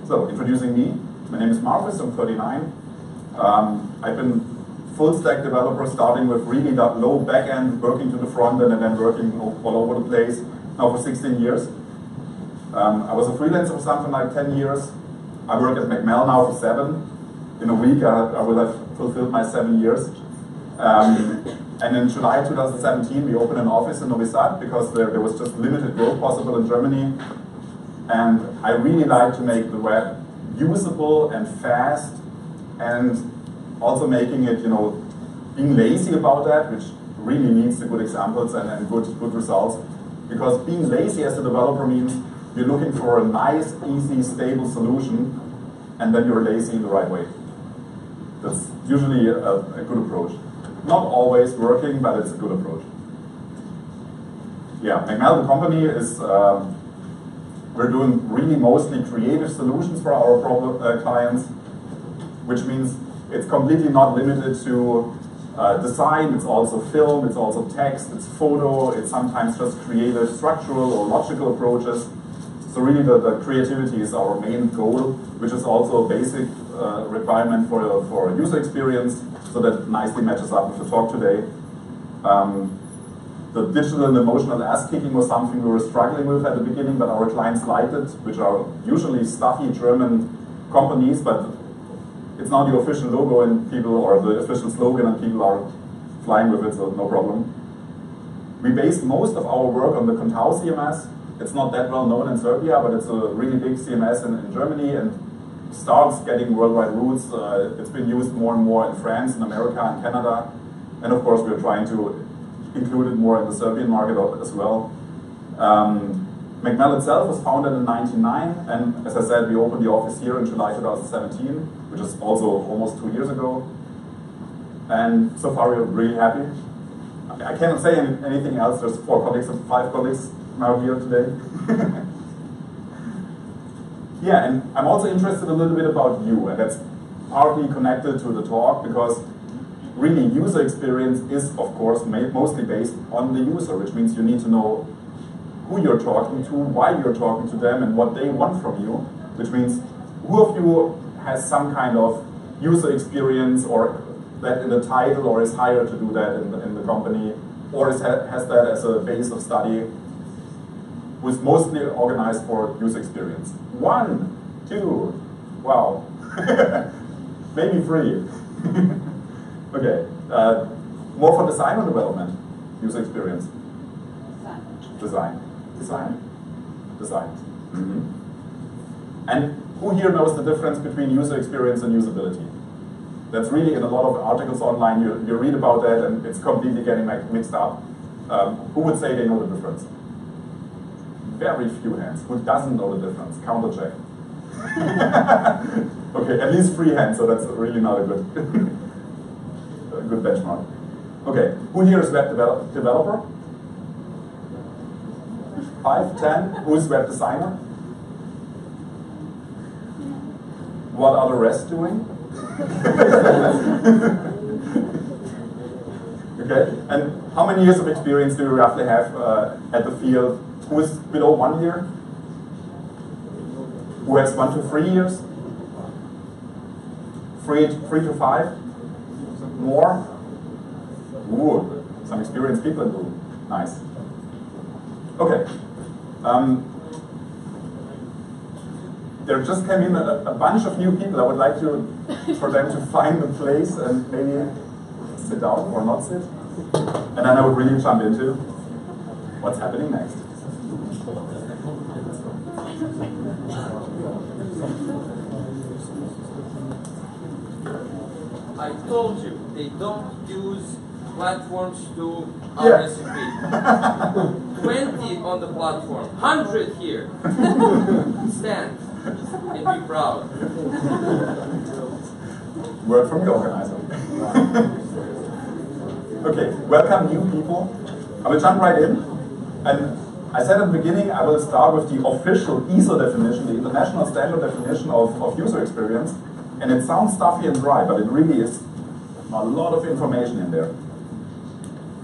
So, introducing me. My name is Marcus, I'm 39. I've been full stack developer starting with really that low back end, working to the front end and then working all over the place, now for 16 years. I was a freelancer for something like 10 years. I work at McMell now for 7. In a week I will have fulfilled my 7 years. And in July 2017 we opened an office in Novi Sad because there was just limited growth possible in Germany. And I really like to make the web usable and fast, and also making it, being lazy about that, which really leads to good examples and good results. Because being lazy as a developer means you're looking for a nice, easy, stable solution, and then you're lazy in the right way. That's usually a good approach. Not always working, but it's a good approach. Yeah, McMell, the company, is we're doing really mostly creative solutions for our clients, which means it's completely not limited to design. It's also film, it's also text, it's photo, it's sometimes just creative structural or logical approaches. So really the creativity is our main goal, which is also a basic requirement for user experience, so that nicely matches up with the talk today. The digital and emotional ass-kicking was something we were struggling with at the beginning, but our clients liked it, which are usually stuffy German companies, but it's now the official logo and people, or the official slogan, and people are flying with it, so no problem. We based most of our work on the Contao CMS. It's not that well known in Serbia, but it's a really big CMS in Germany and starts getting worldwide roots. It's been used more and more in France, in America, and Canada. And of course, we're trying to include it more in the Serbian market as well. McMell itself was founded in 1999, and as I said, we opened the office here in July 2017, which is also almost 2 years ago. And so far, we're really happy. I cannot say anything else. There's 4 colleagues and 5 colleagues now here today. Yeah, and I'm also interested a little bit about you, and that's partly connected to the talk, because really user experience is, of course, mostly based on the user, which means you need to know who you're talking to, why you're talking to them, and what they want from you, which means who of you has some kind of user experience, or that in the title, or is hired to do that in the company, or has that as a base of study, who is mostly organized for user experience. 1, 2, wow. Maybe 3. Okay, more for design or development? User experience? Design. Design. Mm-hmm. And who here knows the difference between user experience and usability? That's really in a lot of articles online, you read about that and it's completely getting mixed up. Who would say they know the difference? Very few hands. Who doesn't know the difference? Counter check. Okay, at least 3 hands, so that's really not a good benchmark. Okay, who here is web developer? 5, 10. Who is web designer? What are the rest doing? Okay, and how many years of experience do you roughly have at the field? Who is below 1 year? Who has 1 to 3 years? 3 to 5? More? Ooh, some experienced people in the room. Nice. Okay. There just came in a bunch of new people. I would like for them to find a place and maybe sit down or not sit. And then I would really jump into what's happening next. I told you, they don't use platforms to RSVP. 20 on the platform, 100 here. Stand and be proud. Word from the organizer. Okay, welcome new people. I will jump right in. And I said at the beginning, I will start with the official ISO definition, the international standard definition of user experience. And it sounds stuffy and dry, but it really is a lot of information in there.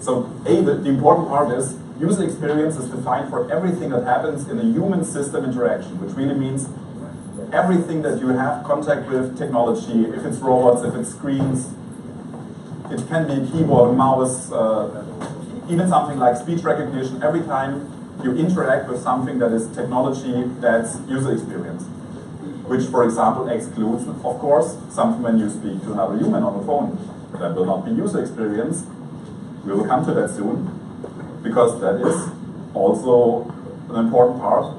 So the important part is user experience is defined for everything that happens in a human-system interaction, which really means everything that you have contact with technology, if it's robots, if it's screens, it can be a keyboard, mouse, even something like speech recognition. Every time you interact with something that is technology, that's user experience. Which, for example, excludes, of course, something when you speak to another human on the phone. That will not be user experience. We will come to that soon, because that is also an important part.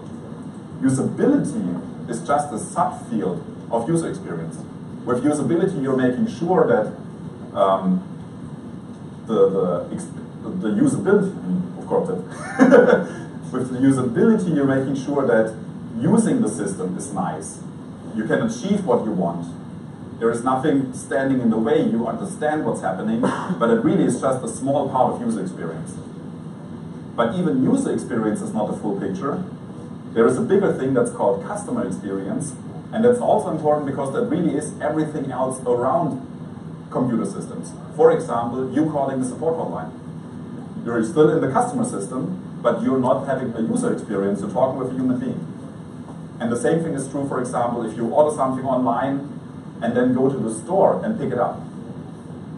Usability is just a subfield of user experience. With usability, you're making sure that the usability, of course, with the usability, you're making sure that using the system is nice. You can achieve what you want. There is nothing standing in the way. You understand what's happening, but it really is just a small part of user experience. But even user experience is not a full picture. There is a bigger thing that's called customer experience, and that's also important because that really is everything else around computer systems. For example, you calling the support hotline. You're still in the customer system, but you're not having a user experience. You're talking with a human being. And the same thing is true, for example, if you order something online and then go to the store and pick it up.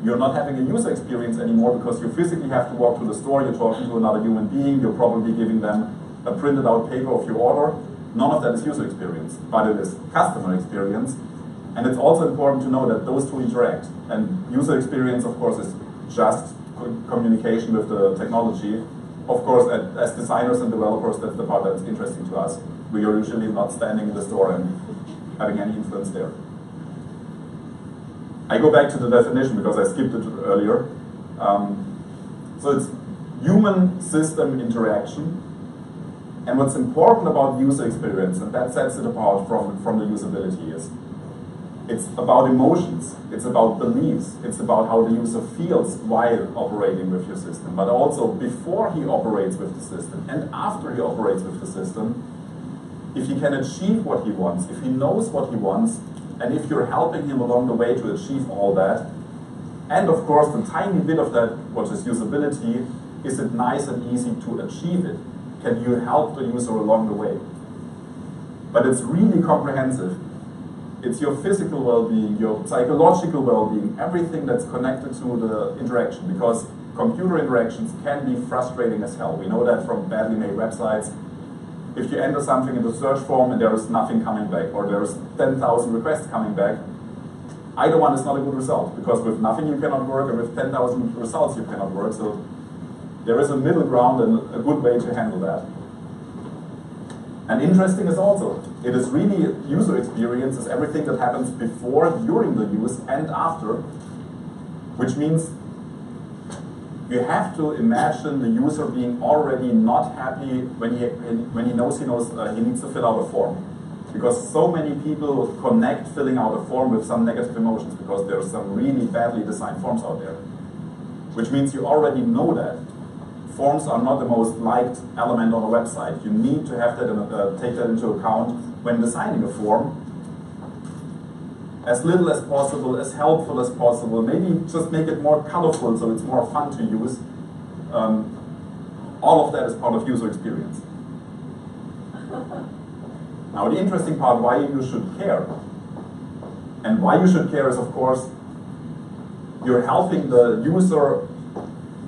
You're not having a user experience anymore because you physically have to walk to the store, you're talking to another human being, you're probably giving them a printed out paper of your order. None of that is user experience, but it is customer experience. And it's also important to know that those two interact. And user experience, of course, is just communication with the technology. Of course, as designers and developers, that's the part that's interesting to us. We are usually not standing in the store and having any influence there. I go back to the definition because I skipped it earlier. So it's human-system interaction. And what's important about user experience, and that sets it apart from the usability, is it's about emotions, it's about beliefs, it's about how the user feels while operating with your system, but also before he operates with the system and after he operates with the system, if he can achieve what he wants, if he knows what he wants, and if you're helping him along the way to achieve all that, and of course the tiny bit of that, what is usability, is it nice and easy to achieve it? Can you help the user along the way? But it's really comprehensive. It's your physical well-being, your psychological well-being, everything that's connected to the interaction, because computer interactions can be frustrating as hell. We know that from badly made websites. If you enter something in the search form and there is nothing coming back, or there's 10,000 requests coming back, either one is not a good result, because with nothing you cannot work, and with 10,000 results you cannot work. So there is a middle ground and a good way to handle that. And interesting is also, it is really user experience is everything that happens before, during the use, and after, which means you have to imagine the user being already not happy when he knows he needs to fill out a form. Because so many people connect filling out a form with some negative emotions, because there are some really badly designed forms out there. Which means you already know that. Forms are not the most liked element on a website. You need to have that take that into account when designing a form. As little as possible, as helpful as possible. Maybe just make it more colorful so it's more fun to use. All of that is part of user experience. Now the interesting part, why you should care. And why you should care is, of course, you're helping the user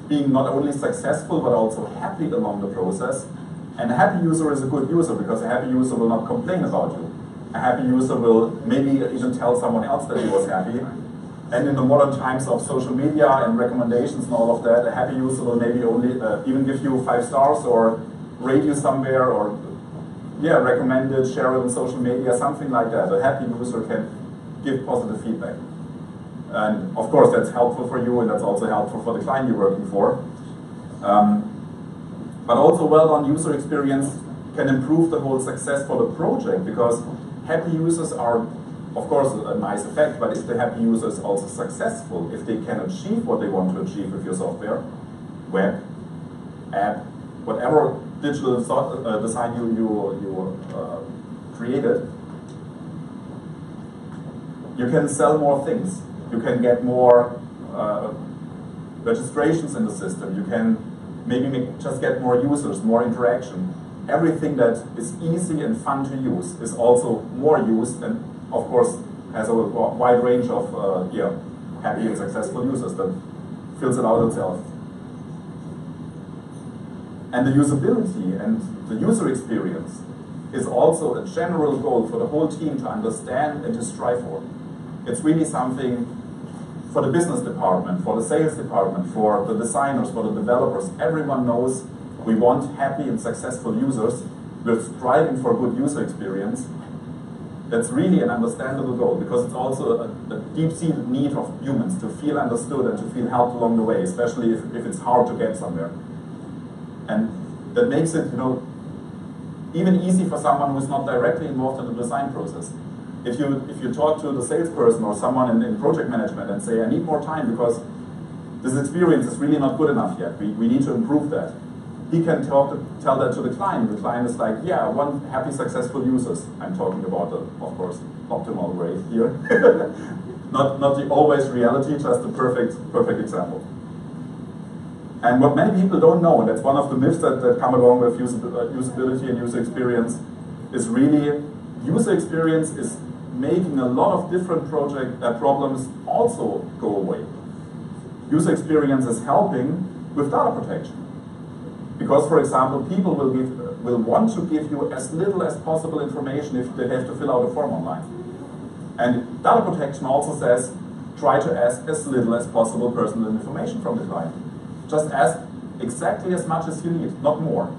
being not only successful but also happy along the process. And a happy user is a good user, because a happy user will not complain about you. A happy user will maybe even tell someone else that he was happy. And in the modern times of social media and recommendations and all of that, a happy user will maybe only even give you 5 stars or rate you somewhere, or recommend it, share it on social media, something like that. A happy user can give positive feedback. And of course that's helpful for you, and that's also helpful for the client you're working for. But also well-done user experience can improve the whole success for the project, because happy users are, of course, a nice effect, but if the happy user is also successful, if they can achieve what they want to achieve with your software, web, app, whatever digital design you created, you can sell more things. You can get more registrations in the system. You can maybe just get more users, more interaction. everything that is easy and fun to use is also more used and, of course, has a wide range of happy and successful users that fills it out itself. And the usability and the user experience is also a general goal for the whole team to understand and to strive for. It's really something for the business department, for the sales department, for the designers, for the developers. Everyone knows we want happy and successful users. We're striving for a good user experience. That's really an understandable goal because it's also a deep-seated need of humans to feel understood and to feel helped along the way, especially if it's hard to get somewhere. And that makes it, even easy for someone who's not directly involved in the design process. If you talk to the salesperson or someone in project management and say, I need more time because this experience is really not good enough yet, we need to improve that. He can tell that to the client. The client is like, yeah, I want happy, successful users. I'm talking about the, of course, optimal way here. not the always reality, just the perfect example. And what many people don't know, and that's one of the myths that come along with usability and user experience, is really user experience is making a lot of different problems also go away. User experience is helping with data protection. Because, for example, people will want to give you as little as possible information if they have to fill out a form online. And data protection also says, try to ask as little as possible personal information from the client. Just ask exactly as much as you need, not more.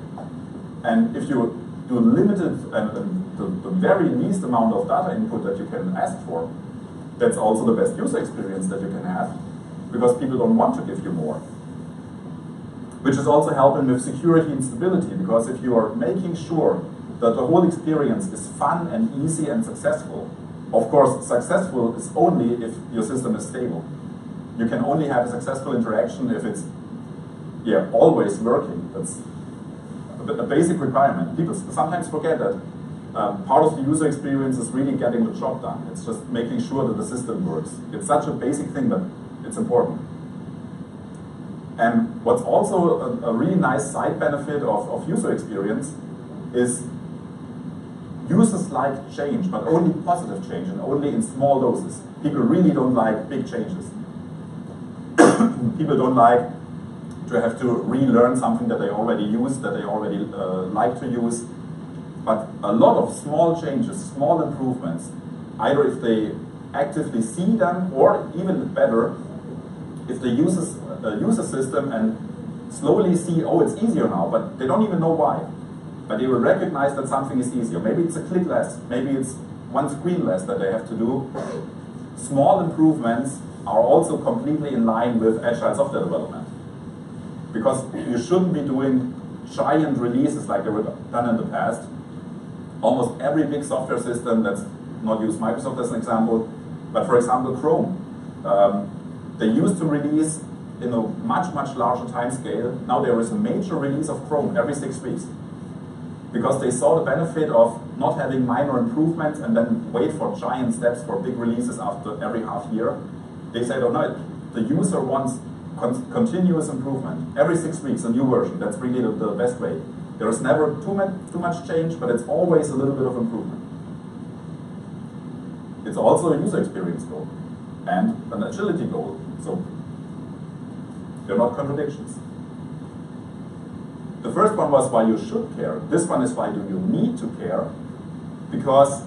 And if you do limited and the very least amount of data input that you can ask for, that's also the best user experience that you can have, because people don't want to give you more. Which is also helping with security and stability, because if you are making sure that the whole experience is fun and easy and successful, of course, successful is only if your system is stable. You can only have a successful interaction if it's always working. That's a basic requirement. People sometimes forget that part of the user experience is really getting the job done. It's just making sure that the system works. It's such a basic thing, but it's important. And what's also a really nice side benefit of user experience is users like change, but only positive change and only in small doses. People really don't like big changes. People don't like to have to relearn something that they already use, that they already like to use. But a lot of small changes, small improvements, either if they actively see them, or even better, if they use a system and slowly see, oh, it's easier now, but they don't even know why. But they will recognize that something is easier. Maybe it's a click less, maybe it's one screen less that they have to do. Small improvements are also completely in line with agile software development. Because you shouldn't be doing giant releases like they were done in the past. Almost every big software system, let's not use Microsoft as an example, but for example Chrome, they used to release in a much larger time scale. Now there is a major release of Chrome every 6 weeks. Because they saw the benefit of not having minor improvements and then wait for giant steps for big releases after every half year. They said, oh no, the user wants continuous improvement. Every 6 weeks a new version. That's really the best way. There is never too much change, but it's always a little bit of improvement. It's also a user experience goal and an agility goal. So they're not contradictions. The first one was why you should care. This one is why do you need to care? Because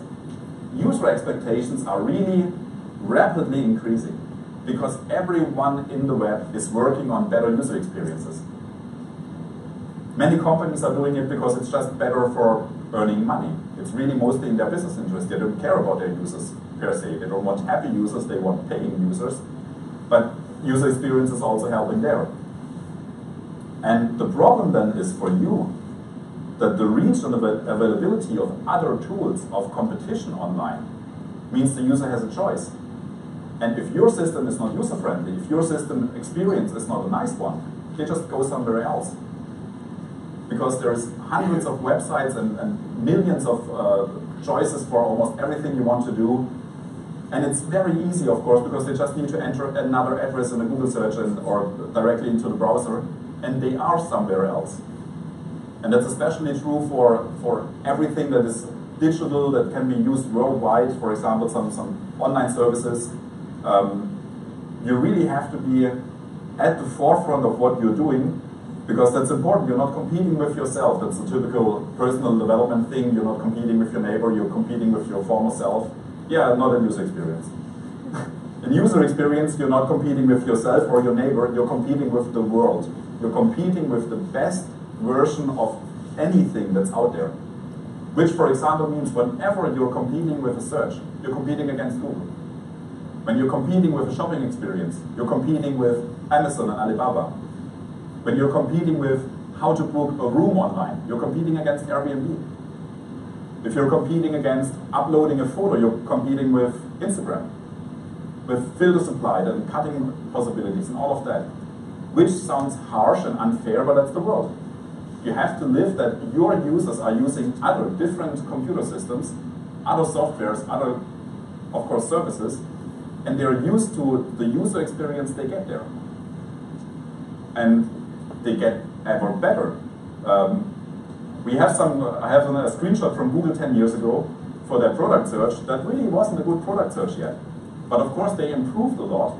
user expectations are really rapidly increasing. Because everyone in the web is working on better user experiences. Many companies are doing it because it's just better for earning money. It's really mostly in their business interest. They don't care about their users per se. They don't want happy users, they want paying users. But user experience is also helping there. And the problem then is for you that the reach and availability of other tools of competition online means the user has a choice. And if your system is not user-friendly, if your system experience is not a nice one, they just go somewhere else. Because there's hundreds of websites and millions of choices for almost everything you want to do. And it's very easy, of course, because they just need to enter another address in a Google search or directly into the browser, and they are somewhere else. And that's especially true for everything that is digital, that can be used worldwide, for example, some online services. You really have to be at the forefront of what you're doing, because that's important. You're not competing with yourself. That's a typical personal development thing. You're not competing with your neighbor, you're competing with your former self. Yeah, not in user experience. In user experience, you're not competing with yourself or your neighbor, you're competing with the world. You're competing with the best version of anything that's out there. Which, for example, means whenever you're competing with a search, you're competing against Google. When you're competing with a shopping experience, you're competing with Amazon and Alibaba. When you're competing with how to book a room online, you're competing against Airbnb. If you're competing against uploading a photo, you're competing with Instagram, with filter supply and cutting possibilities and all of that. Which sounds harsh and unfair, but that's the world. You have to live that your users are using other different computer systems, other softwares, other, of course, services, and they're used to the user experience they get there. And they get ever better. I have a screenshot from Google 10 years ago for their product search that really wasn't a good product search yet. But of course they improved a lot,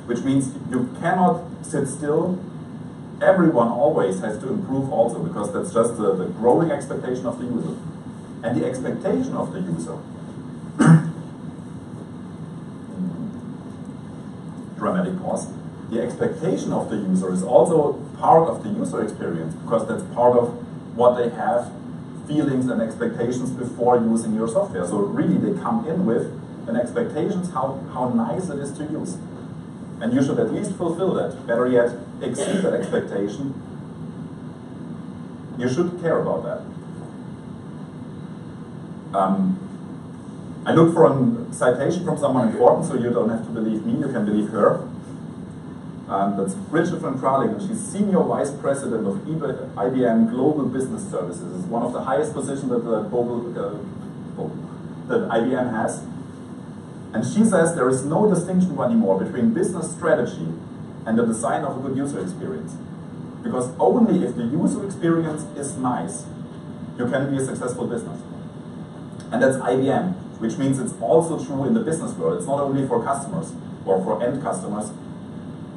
which means you cannot sit still. Everyone always has to improve also, because that's just the growing expectation of the user. And the expectation of the user, dramatic pause, the expectation of the user is also part of the user experience, because that's part of what they have, feelings and expectations before using your software. So really they come in with an expectations how nice it is to use. And you should at least fulfill that. Better yet, exceed that expectation. You should care about that. I look for a citation from someone important, so you don't have to believe me, you can believe her. That's Bridget van Kralingen, and she's Senior Vice President of IBM Global Business Services. It's one of the highest positions that that IBM has. And she says there is no distinction anymore between business strategy and the design of a good user experience. Because only if the user experience is nice, you can be a successful business. And that's IBM, which means it's also true in the business world. It's not only for customers or for end customers.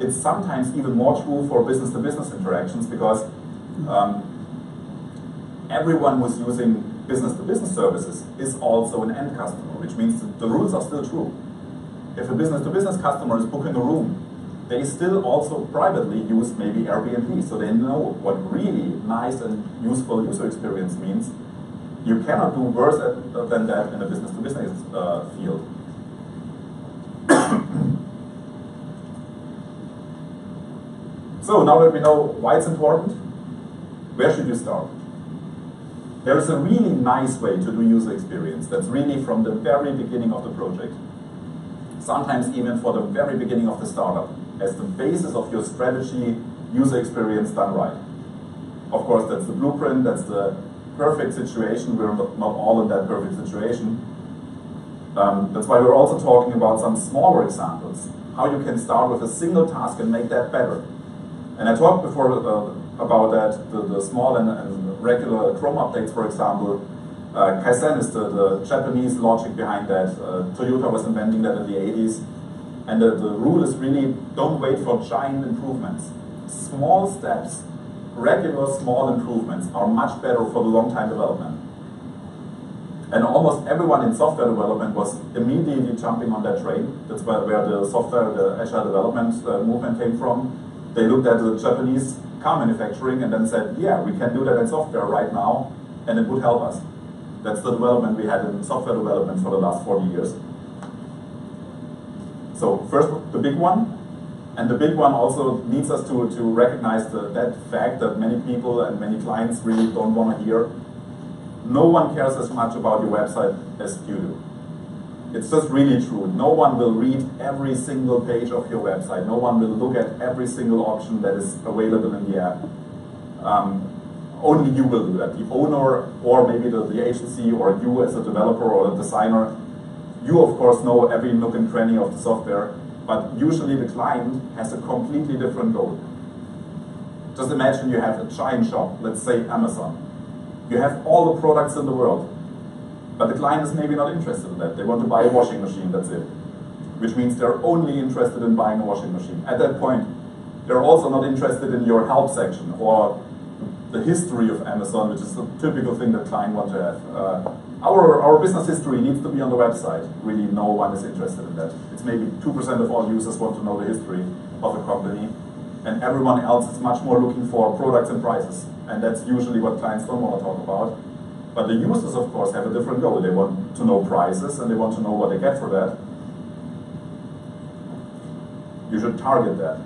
It's sometimes even more true for business-to-business interactions, because everyone who's using business-to-business services is also an end customer, which means that the rules are still true. If a business-to-business customer is booking a room, they still also privately use maybe Airbnb, so they know what really nice and useful user experience means. You cannot do worse than that in a business-to-business field. So now that we know why it's important, where should you start? There is a really nice way to do user experience that's really from the very beginning of the project. Sometimes even for the very beginning of the startup, as the basis of your strategy, user experience done right. Of course, that's the blueprint, that's the perfect situation. We're not all in that perfect situation. That's why we're also talking about some smaller examples, how you can start with a single task and make that better. And I talked before about that, the small and regular Chrome updates, for example. Kaizen is the Japanese logic behind that. Toyota was inventing that in the 80s. And the rule is really, don't wait for giant improvements. Small steps, regular small improvements are much better for the long-time development. And almost everyone in software development was immediately jumping on that train. That's where the agile development movement came from. They looked at the Japanese car manufacturing and then said, yeah, we can do that in software right now, and it would help us. That's the development we had in software development for the last 40 years. So first, the big one, and the big one also needs us to recognize that fact that many people and many clients really don't want to hear. No one cares as much about your website as you do. It's just really true. No one will read every single page of your website. No one will look at every single option that is available in the app. Only you will do that. The owner, or maybe the agency, or you as a developer or a designer. You, of course, know every nook and cranny of the software, but usually the client has a completely different goal. Just imagine you have a giant shop, let's say Amazon. You have all the products in the world, but the client is maybe not interested in that. They want to buy a washing machine, that's it. Which means they're only interested in buying a washing machine. At that point, they're also not interested in your help section or the history of Amazon, which is the typical thing that client want to have. Our business history needs to be on the website. Really, no one is interested in that. It's maybe 2% of all users want to know the history of a company, and everyone else is much more looking for products and prices. And that's usually what clients don't want to talk about. But the users, of course, have a different goal. They want to know prices, and they want to know what they get for that. You should target that.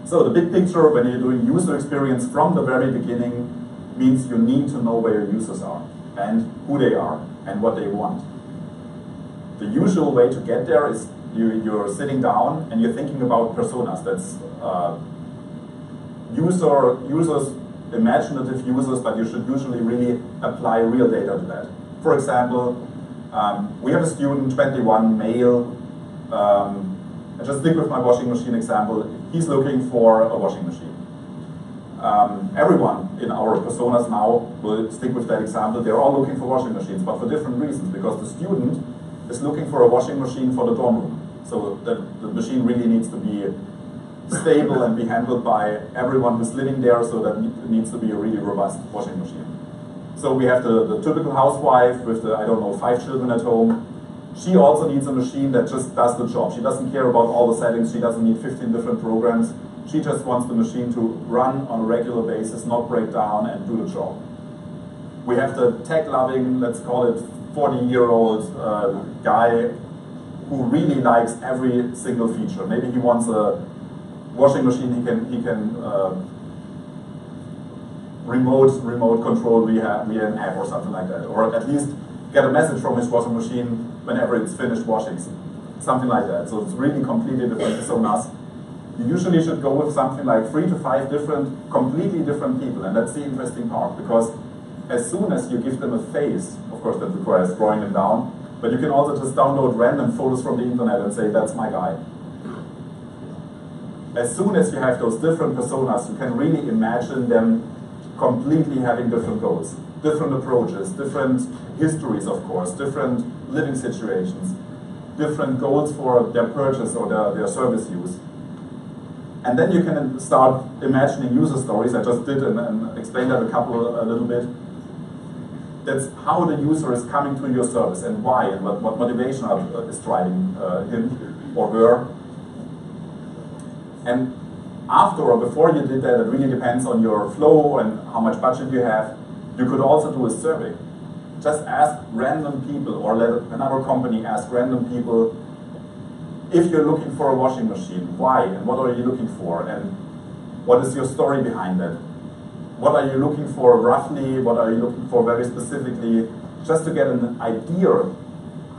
So the big picture when you're doing user experience from the very beginning means you need to know where your users are and who they are and what they want. The usual way to get there is you're sitting down and you're thinking about personas. That's users, imaginative users, but you should usually really apply real data to that. For example, we have a student, 21, male. I just stick with my washing machine example. He's looking for a washing machine. Everyone in our personas now will stick with that example. They're all looking for washing machines, but for different reasons. Because the student is looking for a washing machine for the dorm room. So that the machine really needs to be stable and be handled by everyone who's living there, so that it needs to be a really robust washing machine. So we have the typical housewife with the, I don't know, 5 children at home. She also needs a machine that just does the job. She doesn't care about all the settings. She doesn't need 15 different programs. She just wants the machine to run on a regular basis, not break down, and do the job. We have the tech-loving, let's call it 40-year-old guy who really likes every single feature. Maybe he wants a washing machine he can remote control via an app or something like that, or at least get a message from his washing machine whenever it's finished washing, something like that. So it's really completely different personas. You usually should go with something like 3 to 5 different, completely different people, and that's the interesting part, because as soon as you give them a face, of course that requires drawing them down, but you can also just download random photos from the internet and say, that's my guy. As soon as you have those different personas, you can really imagine them completely having different goals, different approaches, different histories, of course, different living situations, different goals for their purchase or their service use. And then you can start imagining user stories. I just did and explained that a little bit. That's how the user is coming to your service and why, and what motivation is driving him or her. And after or before you did that, it really depends on your flow and how much budget you have. You could also do a survey. Just ask random people, or let another company ask random people, if you're looking for a washing machine, why and what are you looking for, and what is your story behind that? What are you looking for roughly, what are you looking for very specifically, just to get an idea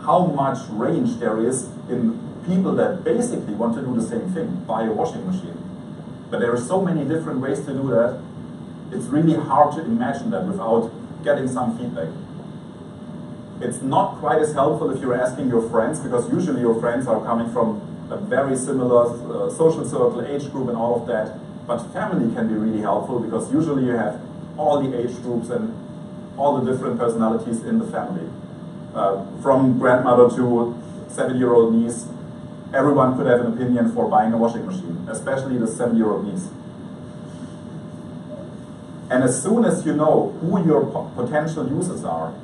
how much range there is in people that basically want to do the same thing, buy a washing machine. But there are so many different ways to do that, it's really hard to imagine that without getting some feedback. It's not quite as helpful if you're asking your friends, because usually your friends are coming from a very similar social circle, age group and all of that. But family can be really helpful, because usually you have all the age groups and all the different personalities in the family. From grandmother to 7-year-old niece, everyone could have an opinion for buying a washing machine, especially the 7-year-old niece. And as soon as you know who your potential users are,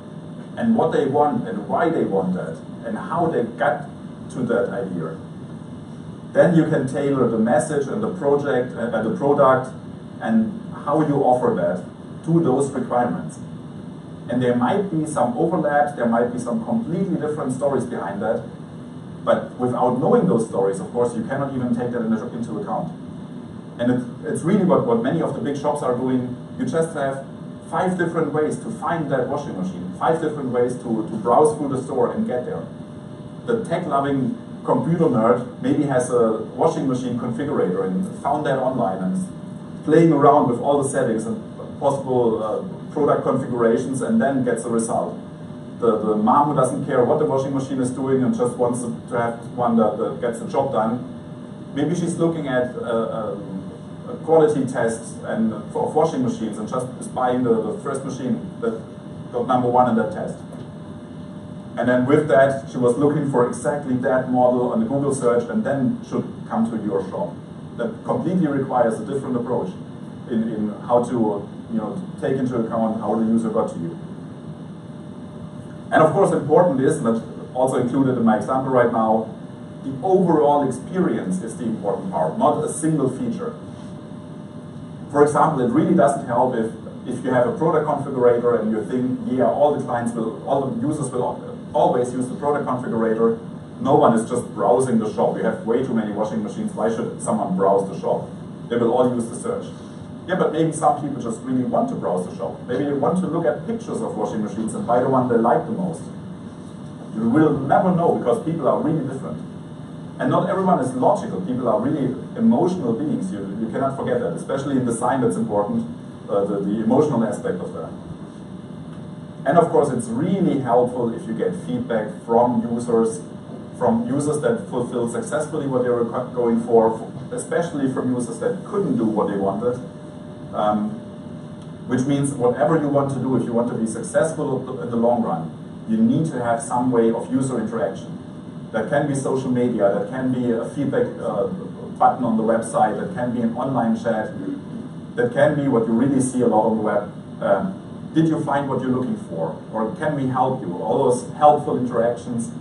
and what they want, and why they want that, and how they got to that idea, then you can tailor the message and the project, the product, and how you offer that to those requirements. And there might be some overlaps, there might be some completely different stories behind that, but without knowing those stories, of course, you cannot even take that into account. And it's really what many of the big shops are doing. You just have 5 different ways to find that washing machine, 5 different ways to browse through the store and get there. The tech-loving computer nerd maybe has a washing machine configurator and found that online and is playing around with all the settings and possible product configurations, and then gets a result. The mom who doesn't care what the washing machine is doing and just wants to have one that gets the job done, maybe she's looking at a quality tests and for washing machines and just buying the first machine that got #1 in that test. And then with that, she was looking for exactly that model on the Google search and then should come to your shop. That completely requires a different approach in how to take into account how the user got to you. And of course, important is, and that's also included in my example right now, the overall experience is the important part, not a single feature. For example, it really doesn't help if you have a product configurator and you think, yeah, all the users will always use the product configurator. No one is just browsing the shop. We have way too many washing machines. Why should someone browse the shop? They will all use the search. Yeah, but maybe some people just really want to browse the shop. Maybe they want to look at pictures of washing machines and buy the one they like the most. You will never know because people are really different. And not everyone is logical. People are really emotional beings. You cannot forget that. Especially in design, that's important, the emotional aspect of that. And of course, it's really helpful if you get feedback from users that fulfill successfully what they were going for, especially from users that couldn't do what they wanted. Which means whatever you want to do, if you want to be successful in the long run, you need to have some way of user interaction. That can be social media, that can be a feedback button on the website, that can be an online chat, that can be what you really see a lot on the web. Did you find what you're looking for? Or can we help you? All those helpful interactions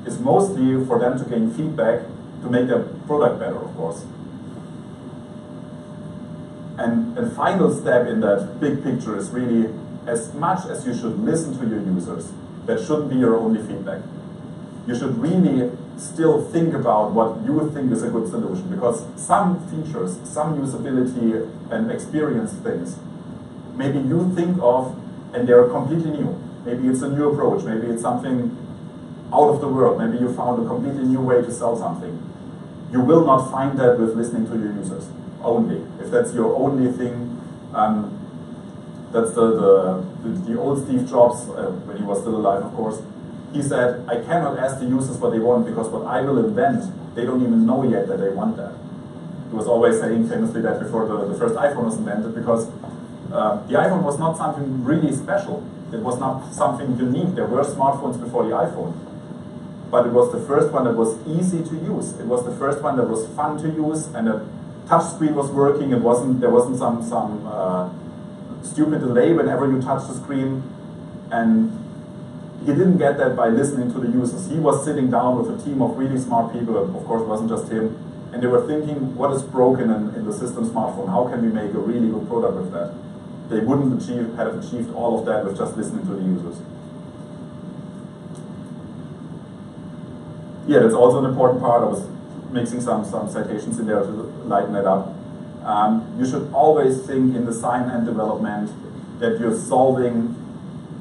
is mostly for them to gain feedback to make their product better, of course. And a final step in that big picture is really, as much as you should listen to your users, that shouldn't be your only feedback. You should really still think about what you think is a good solution, because some features, some usability and experience things, maybe you think of and they're completely new. Maybe it's a new approach, maybe it's something out of the world, maybe you found a completely new way to sell something. You will not find that with listening to your users only. If that's your only thing, that's the old Steve Jobs, when he was still alive, of course. He said, I cannot ask the users what they want because what I will invent, they don't even know yet that they want that. He was always saying famously that before the first iPhone was invented, because the iPhone was not something really special. It was not something unique. There were smartphones before the iPhone. But it was the first one that was easy to use. It was the first one that was fun to use, and the touch screen was working. There wasn't some stupid delay whenever you touch the screen. And he didn't get that by listening to the users. He was sitting down with a team of really smart people. Of course, it wasn't just him. And they were thinking, what is broken in the system smartphone? How can we make a really good product with that? They wouldn't have achieved all of that with just listening to the users. Yeah, that's also an important part. I was mixing some citations in there to lighten it up. You should always think in design and development that you're solving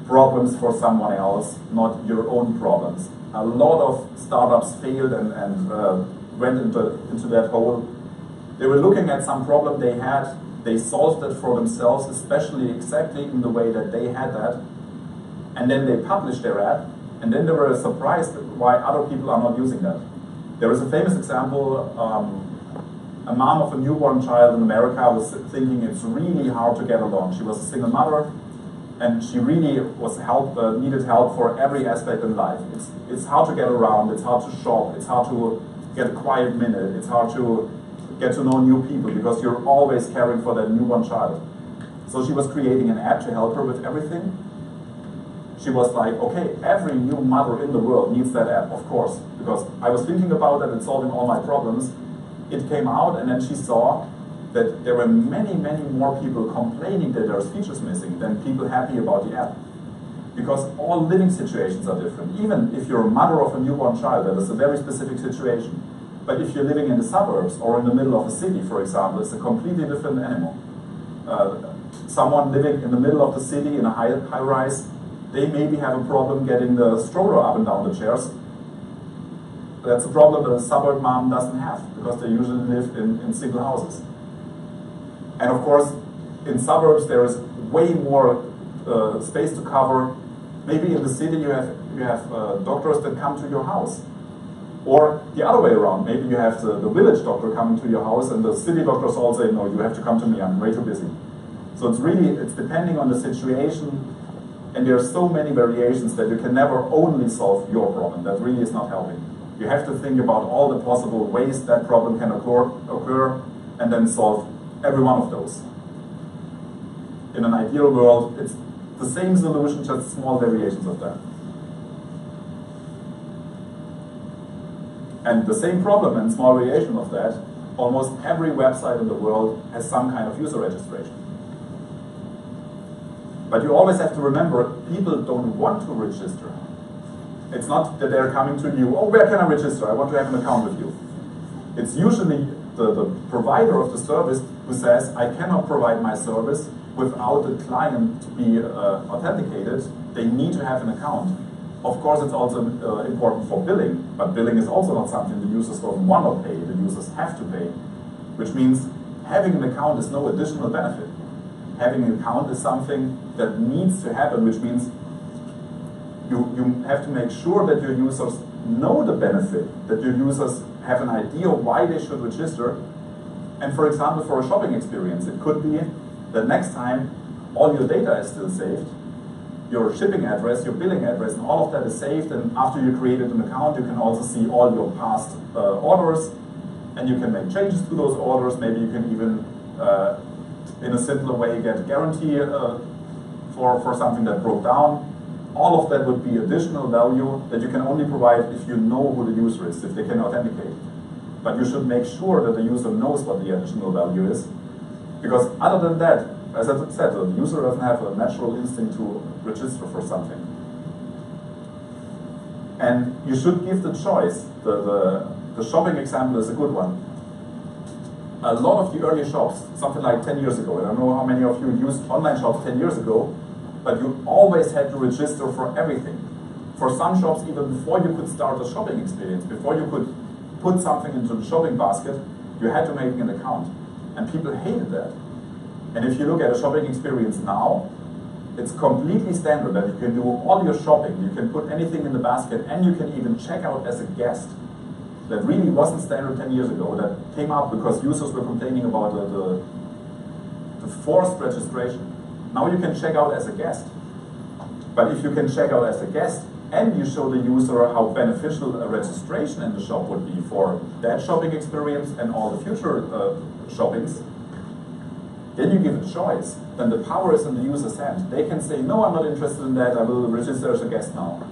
problems for someone else, not your own problems. A lot of startups failed and went into that hole. They were looking at some problem they had, they solved it for themselves, especially exactly in the way that they had that, and then they published their app, and then they were surprised why other people are not using that. There is a famous example, a mom of a newborn child in America was thinking it's really hard to get along. She was a single mother, and she really was needed help for every aspect in life. It's hard to get around, it's hard to shop, it's hard to get a quiet minute, it's hard to get to know new people because you're always caring for that newborn child. So she was creating an app to help her with everything. She was like, okay, every new mother in the world needs that app, of course, because I was thinking about it and solving all my problems. It came out, and then she saw that there were many, many more people complaining that there's features missing than people happy about the app. Because all living situations are different. Even if you're a mother of a newborn child, that is a very specific situation. But if you're living in the suburbs or in the middle of a city, for example, it's a completely different animal. Someone living in the middle of the city in a high-rise, they maybe have a problem getting the stroller up and down the chairs. That's a problem that a suburb mom doesn't have, because they usually live in single houses. And of course, in suburbs there is way more space to cover. Maybe in the city you have doctors that come to your house. Or the other way around, maybe you have the village doctor coming to your house and the city doctors all say, no, you have to come to me, I'm way too busy. So it's depending on the situation, and there are so many variations that you can never only solve your problem. That really is not helping. You have to think about all the possible ways that problem can occur and then solve every one of those. In an ideal world, it's the same solution, just small variations of that. And the same problem and small variation of that, almost every website in the world has some kind of user registration. But you always have to remember, people don't want to register. It's not that they're coming to you, oh, where can I register? I want to have an account with you. It's usually the provider of the service who says, I cannot provide my service without the client to be authenticated. They need to have an account. Of course, it's also important for billing, but billing is also not something the users don't want to pay. The users have to pay, which means having an account is no additional benefit. Having an account is something that needs to happen, which means you have to make sure that your users know the benefit, that your users have an idea why they should register. And for example, for a shopping experience, it could be that next time all your data is still saved, your shipping address, your billing address, and all of that is saved, and after you created an account, you can also see all your past orders, and you can make changes to those orders. Maybe you can even, in a simpler way, get a guarantee for something that broke down. All of that would be additional value that you can only provide if you know who the user is, if they can authenticate. But you should make sure that the user knows what the additional value is, because other than that, as I said, the user doesn't have a natural instinct to register for something. And you should give the choice. The shopping example is a good one. A lot of the early shops, something like 10 years ago, I don't know how many of you used online shops 10 years ago, but you always had to register for everything. For some shops, even before you could start a shopping experience, before you could put something into the shopping basket, you had to make an account. And people hated that. And if you look at a shopping experience now, it's completely standard that you can do all your shopping, you can put anything in the basket, and you can even check out as a guest. That really wasn't standard 10 years ago. That came up because users were complaining about the forced registration. Now you can check out as a guest. But if you can check out as a guest, and you show the user how beneficial a registration in the shop would be for that shopping experience and all the future shoppings, then you give a choice. Then the power is in the user's hand. They can say, no, I'm not interested in that, I will register as a guest now.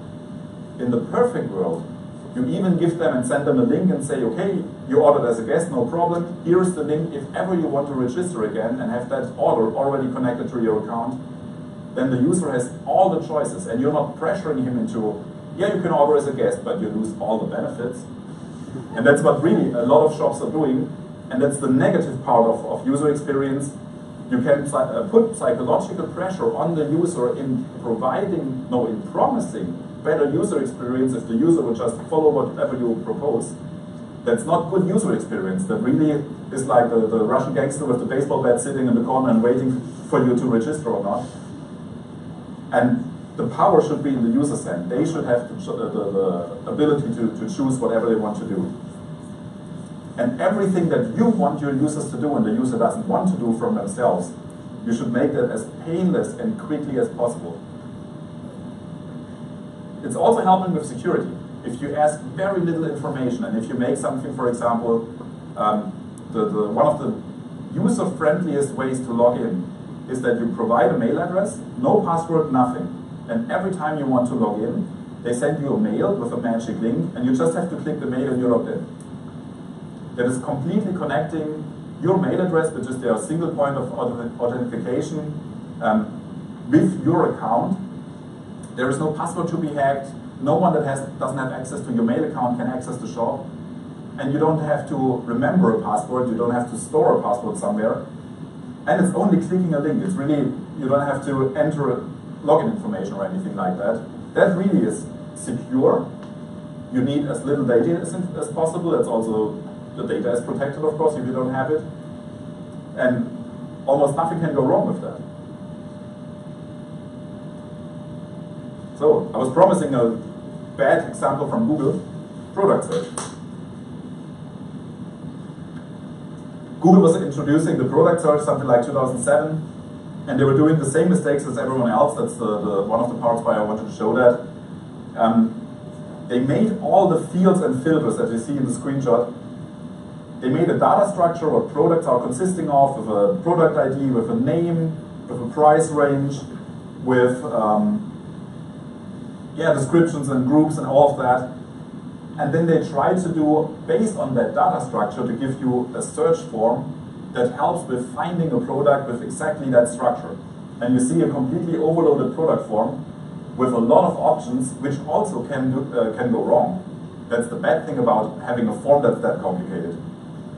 In the perfect world, you even give them and send them a link and say, okay, you ordered as a guest, no problem. Here's the link. If ever you want to register again and have that order already connected to your account, then the user has all the choices, and you're not pressuring him into, yeah, you can order as a guest, but you lose all the benefits. And that's what really a lot of shops are doing, and that's the negative part of user experience. You can put psychological pressure on the user in promising better user experience if the user will just follow whatever you propose. That's not good user experience. That really is like the Russian gangster with the baseball bat sitting in the corner and waiting for you to register or not. And the power should be in the user's hand. They should have the ability to choose whatever they want to do. And everything that you want your users to do and the user doesn't want to do from themselves, you should make that as painless and quickly as possible. It's also helping with security. If you ask very little information, and if you make something, for example, one of the user-friendliest ways to log in is that you provide a mail address, no password, nothing. And every time you want to log in, they send you a mail with a magic link, and you just have to click the mail and you're logged in. That is completely connecting your mail address, which is their single point of authentication, with your account. There is no password to be hacked. No one that doesn't have access to your mail account can access the shop. And you don't have to remember a password. You don't have to store a password somewhere. And it's only clicking a link. It's really, you don't have to enter login information or anything like that. That really is secure. You need as little data as possible. That's also, the data is protected, of course, if you don't have it. And almost nothing can go wrong with that. So, I was promising a bad example from Google. product search. Google was introducing the product search something like 2007, and they were doing the same mistakes as everyone else. That's one of the parts why I wanted to show that. They made all the fields and filters that you see in the screenshot. They made a data structure what products are consisting of, with a product ID, with a name, with a price range, with descriptions and groups and all of that. And then they try to do, based on that data structure, to give you a search form that helps with finding a product with exactly that structure. And you see a completely overloaded product form with a lot of options, which also can go wrong. That's the bad thing about having a form that's that complicated.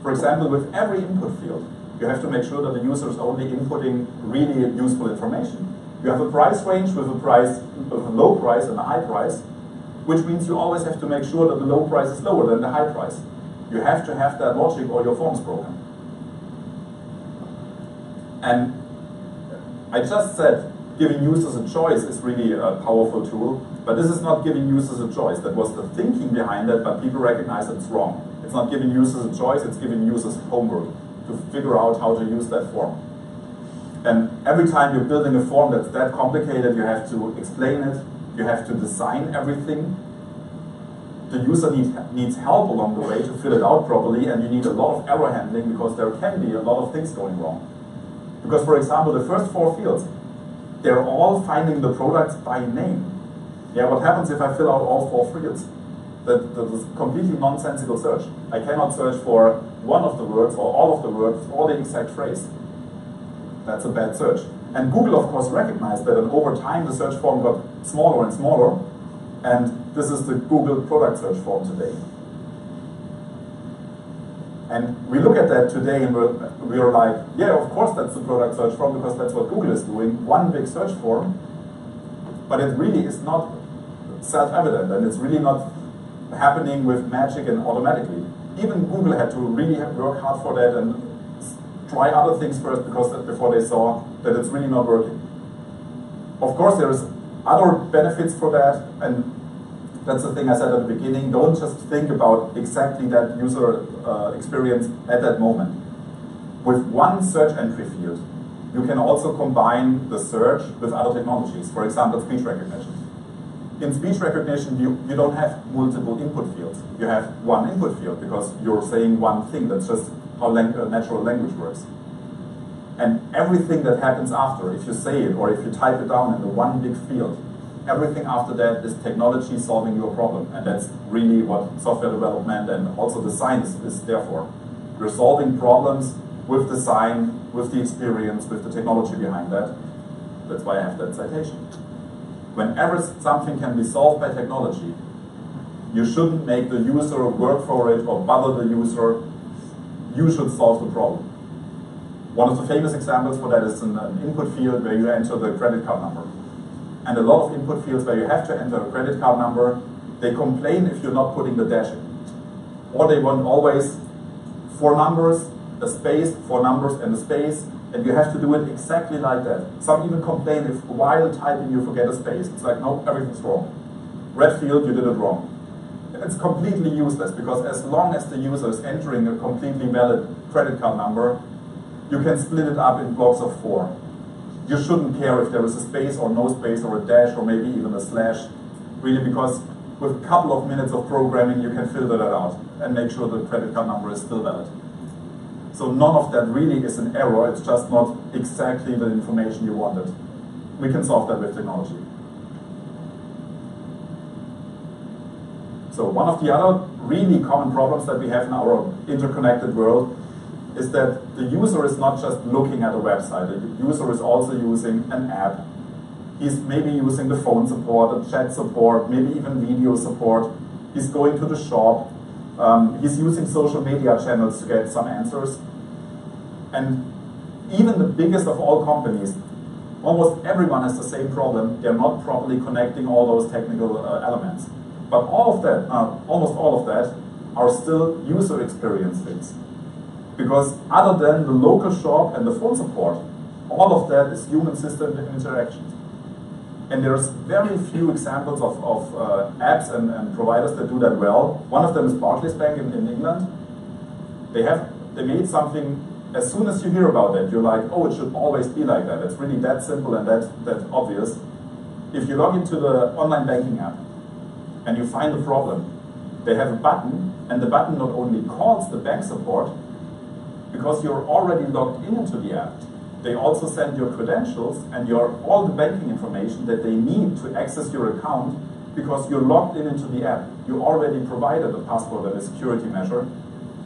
For example, with every input field, you have to make sure that the user is only inputting really useful information. You have a price range with a low price and a high price, which means you always have to make sure that the low price is lower than the high price. You have to have that logic or your form is broken. And I just said giving users a choice is really a powerful tool, but this is not giving users a choice. That was the thinking behind it, but people recognize it's wrong. It's not giving users a choice, it's giving users homework to figure out how to use that form. And every time you're building a form that's that complicated, you have to explain it, you have to design everything. The user needs help along the way to fill it out properly, and you need a lot of error handling because there can be a lot of things going wrong. Because, for example, the first 4 fields, they're all finding the products by name. Yeah, what happens if I fill out all 4 fields? That is completely nonsensical search. I cannot search for one of the words or all of the words or the exact phrase. That's a bad search. And Google, of course, recognized that, and over time the search form got smaller and smaller, and this is the Google product search form today. And we look at that today and we're like, yeah, of course that's the product search form because that's what Google is doing, one big search form, but it really is not self-evident, and it's really not happening with magic and automatically. Even Google had to really work hard for that and try other things first before they saw that it's really not working. Of course, there's other benefits for that, and that's the thing I said at the beginning. Don't just think about exactly that user experience at that moment. With one search entry field, you can also combine the search with other technologies, for example, speech recognition. In speech recognition, you don't have multiple input fields. You have one input field because you're saying one thing. That's just how natural language works. And everything that happens after, if you say it or if you type it down in the one big field, everything after that is technology solving your problem. And that's really what software development and also design is there for. You're solving problems with design, with the experience, with the technology behind that. That's why I have that citation. Whenever something can be solved by technology, you shouldn't make the user work for it or bother the user. You should solve the problem. One of the famous examples for that is an input field where you enter the credit card number. And a lot of input fields where you have to enter a credit card number, they complain if you're not putting the dash in. Or they want always 4 numbers, a space, 4 numbers, and a space, and you have to do it exactly like that. Some even complain if while typing you forget a space. It's like, no, everything's wrong. Red field, you did it wrong. It's completely useless because as long as the user is entering a completely valid credit card number, you can split it up in blocks of 4. You shouldn't care if there is a space or no space or a dash or maybe even a slash, really, because with a couple of minutes of programming you can filter that out and make sure the credit card number is still valid. So none of that really is an error, it's just not exactly the information you wanted. We can solve that with technology. So one of the other really common problems that we have in our interconnected world is that the user is not just looking at a website, the user is also using an app. He's maybe using the phone support, the chat support, maybe even video support. He's going to the shop. He's using social media channels to get some answers. And even the biggest of all companies, almost everyone has the same problem. They're not properly connecting all those technical elements. But all of that, almost all of that, are still user experience things. Because other than the local shop and the phone support, all of that is human-system interactions. And there's very few examples of apps and providers that do that well. One of them is Barclays Bank in England. They made something, as soon as you hear about it, you're like, oh, it should always be like that. It's really that simple and that obvious. If you log into the online banking app and you find a problem, they have a button, and the button not only calls the bank support, because you're already logged into the app, they also send your credentials and all the banking information that they need to access your account, because you're logged into the app. You already provided a password and a security measure.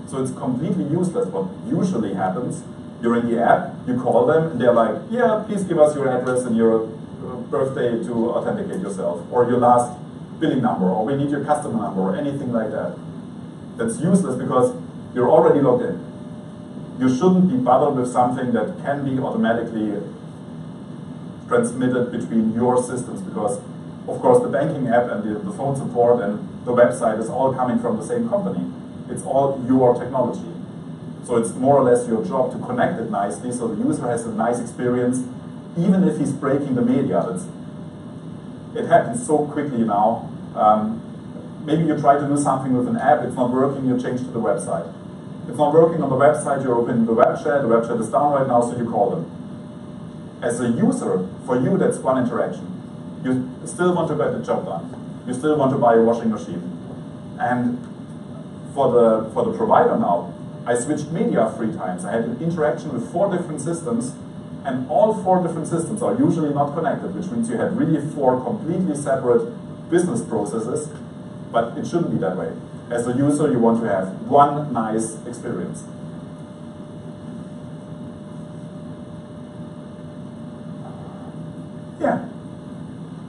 So it's completely useless. What usually happens, you're in the app, you call them, and they're like, yeah, please give us your address and your birthday to authenticate yourself, or your last billing number, or we need your customer number, or anything like that. That's useless because you're already logged in. You shouldn't be bothered with something that can be automatically transmitted between your systems, because, of course, the banking app and the phone support and the website is all coming from the same company. It's all your technology. So it's more or less your job to connect it nicely so the user has a nice experience, even if he's breaking the media. It happens so quickly now. Maybe you try to do something with an app, it's not working, you change to the website. It's not working on the website, you're opening the web chat is down right now, so you call them. As a user, for you that's one interaction. You still want to get the job done. You still want to buy a washing machine. And for the provider now, I switched media 3 times. I had an interaction with 4 different systems, and all 4 different systems are usually not connected, which means you had really 4 completely separate business processes, but it shouldn't be that way. As a user, you want to have one nice experience. Yeah.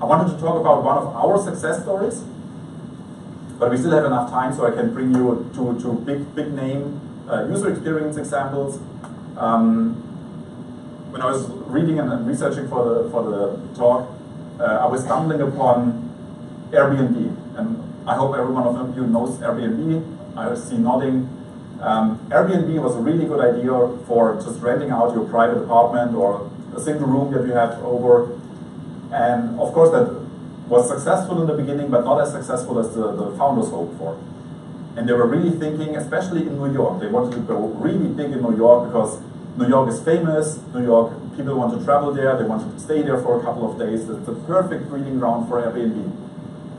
I wanted to talk about one of our success stories, but we still have enough time, so I can bring you to big name user experience examples. When I was reading and researching for the talk, I was stumbling upon Airbnb, and I hope every one of you knows Airbnb. I see nodding. Airbnb was a really good idea for just renting out your private apartment or a single room that you have over. And of course that was successful in the beginning, but not as successful as the founders hoped for. And they were really thinking, especially in New York, they wanted to go really big in New York because New York is famous, New York, people want to travel there, they want to stay there for a couple of days. It's the perfect breeding ground for Airbnb.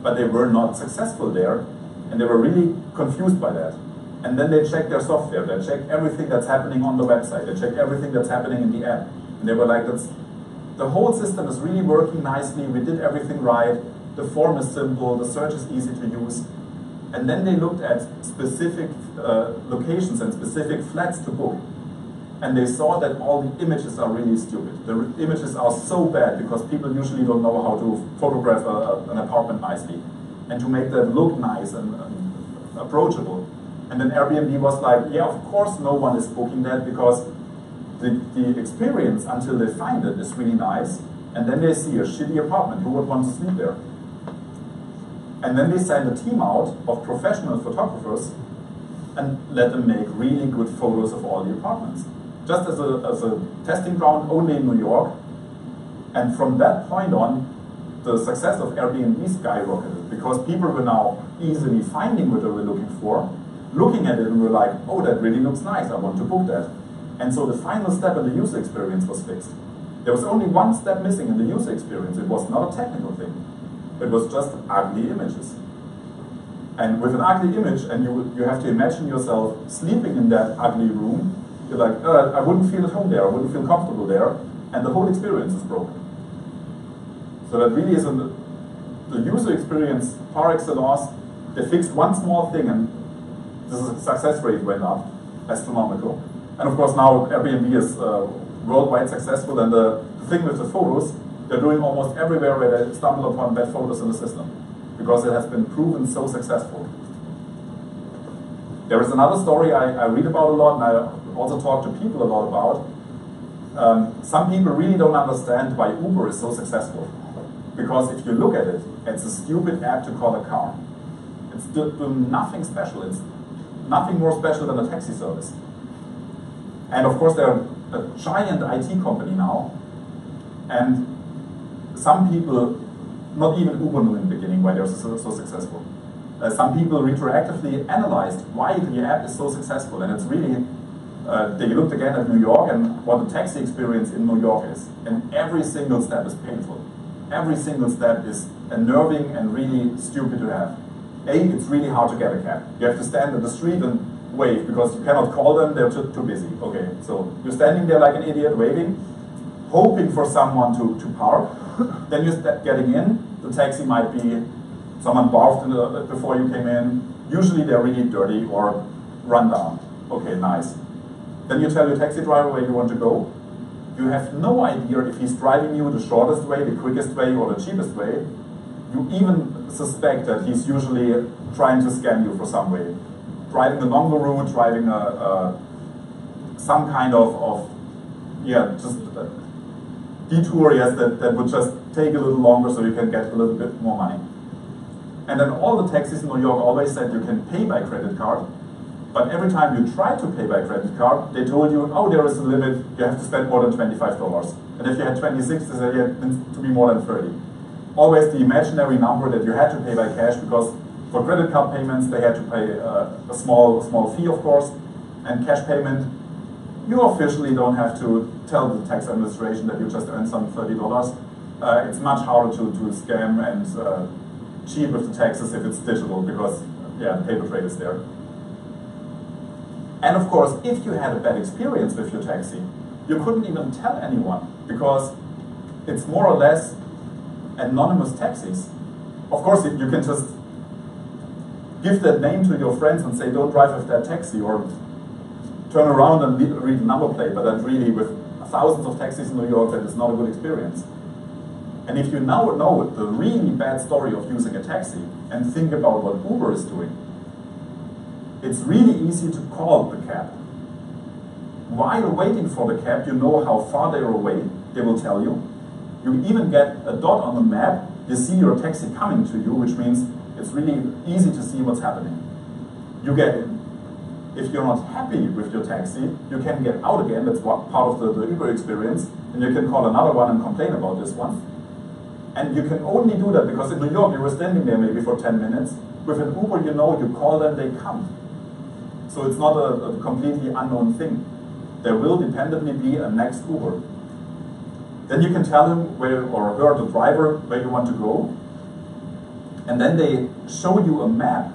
But they were not successful there, and they were really confused by that. And then they checked their software, they checked everything that's happening on the website, they checked everything that's happening in the app. And they were like, the whole system is really working nicely, we did everything right, the form is simple, the search is easy to use. And then they looked at specific locations and specific flats to book. And they saw that all the images are really stupid. The images are so bad because people usually don't know how to photograph an apartment nicely and to make that look nice and approachable. And then Airbnb was like, yeah, of course no one is booking that because the experience until they find it is really nice, and then they see a shitty apartment. Who would want to sleep there? And then they send a team out of professional photographers and let them make really good photos of all the apartments. Just as a testing ground only in New York. And from that point on, the success of Airbnb skyrocketed because people were now easily finding what they were looking for, looking at it and were like, oh, that really looks nice, I want to book that. And so the final step in the user experience was fixed. There was only one step missing in the user experience. It was not a technical thing. It was just ugly images. And with an ugly image, and you have to imagine yourself sleeping in that ugly room, you're like, I wouldn't feel at home there, I wouldn't feel comfortable there, and the whole experience is broken. So that really is the user experience par excellence. They fixed one small thing, and the success rate went up, astronomical. And of course now Airbnb is worldwide successful, and the thing with the photos, they're doing almost everywhere where they stumble upon bad photos in the system, because it has been proven so successful. There is another story I read about a lot, and I also talk to people a lot about. Some people really don't understand why Uber is so successful. Because if you look at it, it's a stupid app to call a car. It's doing nothing special. It's nothing more special than a taxi service. And of course, they're a giant IT company now. And some people not even Uber knew in the beginning why they're so successful. Some people retroactively analyzed why the app is so successful, and it's really, they looked again at New York and what the taxi experience in New York is. And every single step is painful. Every single step is unnerving and really stupid to have. It's really hard to get a cab. You have to stand in the street and wave because you cannot call them, they're too busy. Okay, so you're standing there like an idiot waving, hoping for someone to park. Then you're getting in, the taxi might be someone barfed before you came in. Usually they're really dirty or run down. Okay, nice. Then you tell your taxi driver where you want to go. You have no idea if he's driving you the shortest way, the quickest way, or the cheapest way. You even suspect that he's usually trying to scam you for some way. Driving a longer route, driving some kind of just detour, yes, that would just take a little longer so you can get a little bit more money. And then all the taxis in New York always said you can pay by credit card, but every time you try to pay by credit card, they told you, oh, there is a limit, you have to spend more than $25. And if you had 26, they said it needs to be more than 30. Always the imaginary number that you had to pay by cash, because for credit card payments, they had to pay a small fee, of course, and cash payment, you officially don't have to tell the tax administration that you just earned some $30. It's much harder to scam and cheat with the taxes if it's digital, because the paper trail is there. And of course, if you had a bad experience with your taxi, you couldn't even tell anyone, because it's more or less anonymous taxis. Of course, you can just give that name to your friends and say, don't drive with that taxi, or turn around and read the number plate, but that really, with thousands of taxis in New York, that is not a good experience. And if you now know the really bad story of using a taxi and think about what Uber is doing, it's really easy to call the cab. While waiting for the cab, you know how far they're away, they will tell you. You even get a dot on the map, you see your taxi coming to you, which means it's really easy to see what's happening. You get in. If you're not happy with your taxi, you can get out again, that's part of the Uber experience, and you can call another one and complain about this one. And you can only do that because in New York you were standing there maybe for 10 minutes. With an Uber, you know, you call them, they come. So it's not a completely unknown thing. There will dependently be a next Uber. Then you can tell him where, or her, the driver, where you want to go. And then they show you a map.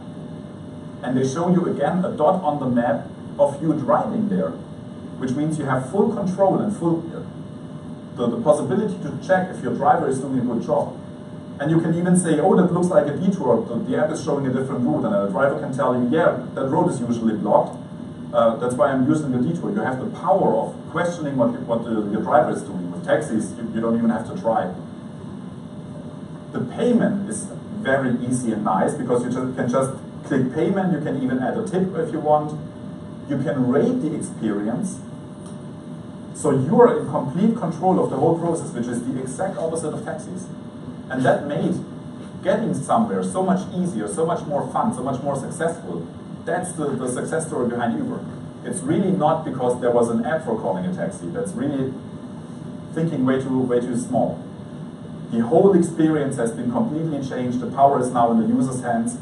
And they show you again a dot on the map of you driving there. Which means you have full control and full the possibility to check if your driver is doing a good job. And you can even say, oh, that looks like a detour. The app is showing a different route. And the driver can tell you, yeah, that road is usually blocked. That's why I'm using the detour. You have the power of questioning what your driver is doing. With taxis, you don't even have to try. The payment is very easy and nice because you can just click payment. You can even add a tip if you want. You can rate the experience. So you are in complete control of the whole process, which is the exact opposite of taxis. And that made getting somewhere so much easier, so much more fun, so much more successful. That's the success story behind Uber. It's really not because there was an app for calling a taxi. That's really thinking way too small. The whole experience has been completely changed. The power is now in the user's hands,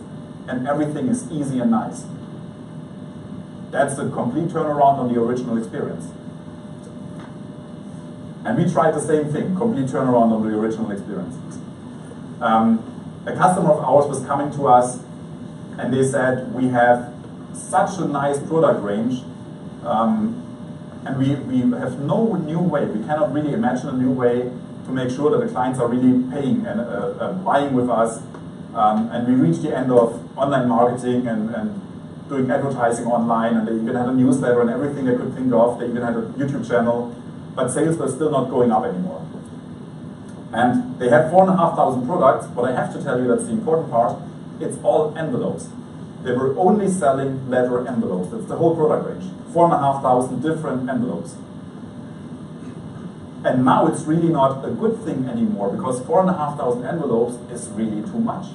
and everything is easy and nice. That's a complete turnaround on the original experience. And we tried the same thing, complete turnaround on the original experience. A customer of ours was coming to us and they said, we have such a nice product range and we have no new way, we cannot really imagine a new way to make sure that the clients are really paying and buying with us. And we reached the end of online marketing and doing advertising online, and they even had a newsletter and everything they could think of. They even had a YouTube channel. But sales were still not going up anymore. And they had 4,500 products. What I have to tell you, that's the important part, it's all envelopes. They were only selling leather envelopes. That's the whole product range. 4,500 different envelopes. And now it's really not a good thing anymore because 4,500 envelopes is really too much.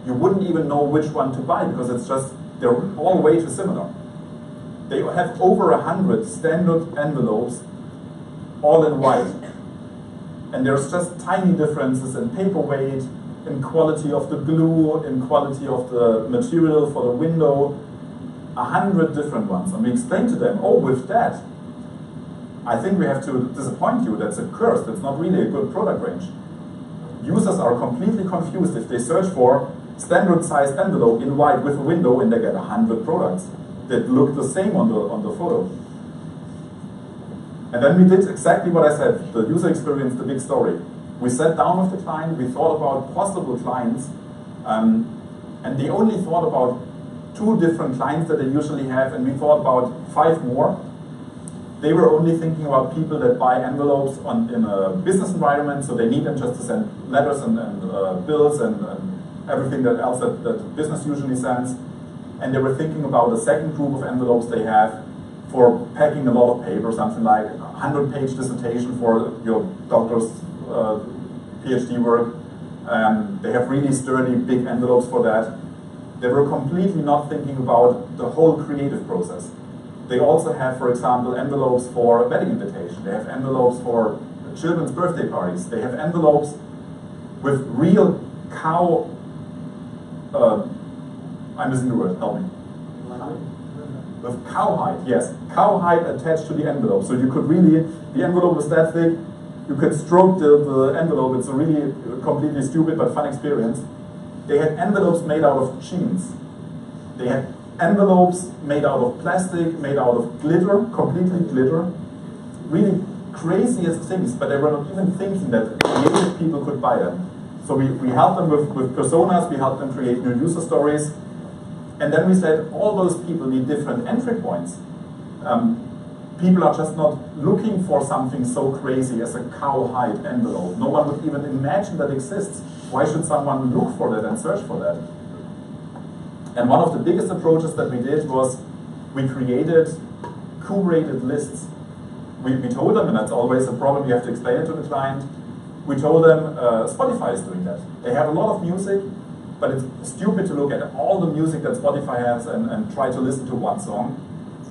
You wouldn't even know which one to buy because it's just, they're all way too similar. They have over 100 standard envelopes all in white. And there's just tiny differences in paper weight, in quality of the glue, in quality of the material for the window, 100 different ones. And we explained to them, oh, with that, I think we have to disappoint you. That's a curse. That's not really a good product range. Users are completely confused if they search for standard size envelope in white with a window and they get 100 products that look the same on the photo. And then we did exactly what I said, the user experience, the big story. We sat down with the client, we thought about possible clients, and they only thought about 2 different clients that they usually have, and we thought about 5 more. They were only thinking about people that buy envelopes in a business environment, so they need them just to send letters and bills and everything else that business usually sends. And they were thinking about a second group of envelopes they have for packing a lot of paper, something like a 100-page dissertation for your doctor's PhD work. They have really sturdy, big envelopes for that. They were completely not thinking about the whole creative process. They also have, for example, envelopes for a wedding invitation. They have envelopes for children's birthday parties. They have envelopes with real cow, I'm missing the word, help me. With cowhide, yes. Cowhide attached to the envelope. So you could really, the envelope was that thick, you could stroke the envelope. It's a really completely stupid but fun experience. They had envelopes made out of jeans. They had envelopes made out of plastic, made out of glitter, completely glitter. Really craziest things, but they were not even thinking that creative people could buy it. So we helped them with personas, we helped them create new user stories. And then we said all those people need different entry points. People are just not looking for something so crazy as a cowhide envelope. No one would even imagine that exists. Why should someone look for that and search for that? And one of the biggest approaches that we did was we created curated lists. We told them, and that's always a problem, you have to explain it to the client, we told them Spotify is doing that. They have a lot of music, but it's stupid to look at all the music that Spotify has and try to listen to one song.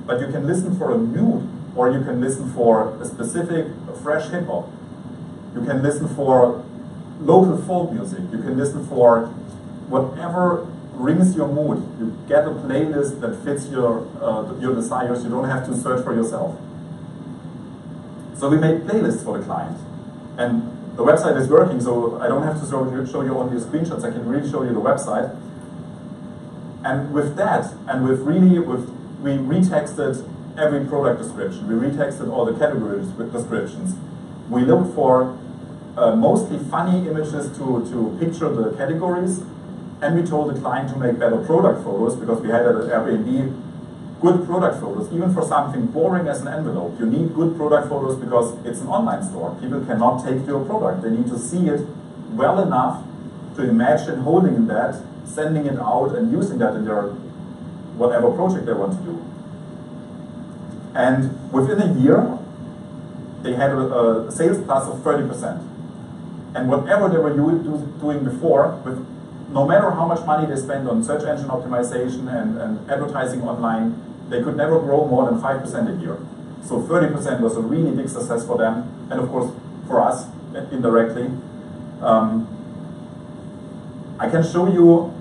But you can listen for a mood, or you can listen for a specific fresh hip-hop. You can listen for local folk music. You can listen for whatever rings your mood. You get a playlist that fits your desires. You don't have to search for yourself. So we made playlists for the client. And the website is working, so I don't have to show you only the screenshots. I can really show you the website. And with that, and we retexted every product description. We retexted all the category descriptions. We looked for mostly funny images to picture the categories. And we told the client to make better product photos, because we had at Airbnb good product photos. Even for something boring as an envelope, you need good product photos because it's an online store. People cannot take your product. They need to see it well enough to imagine holding that, sending it out, and using that in their whatever project they want to do. And within a year, they had a sales plus of 30%. And whatever they were doing before, no matter how much money they spent on search engine optimization and advertising online, they could never grow more than 5% a year. So 30% was a really big success for them, and of course for us indirectly. I can show you,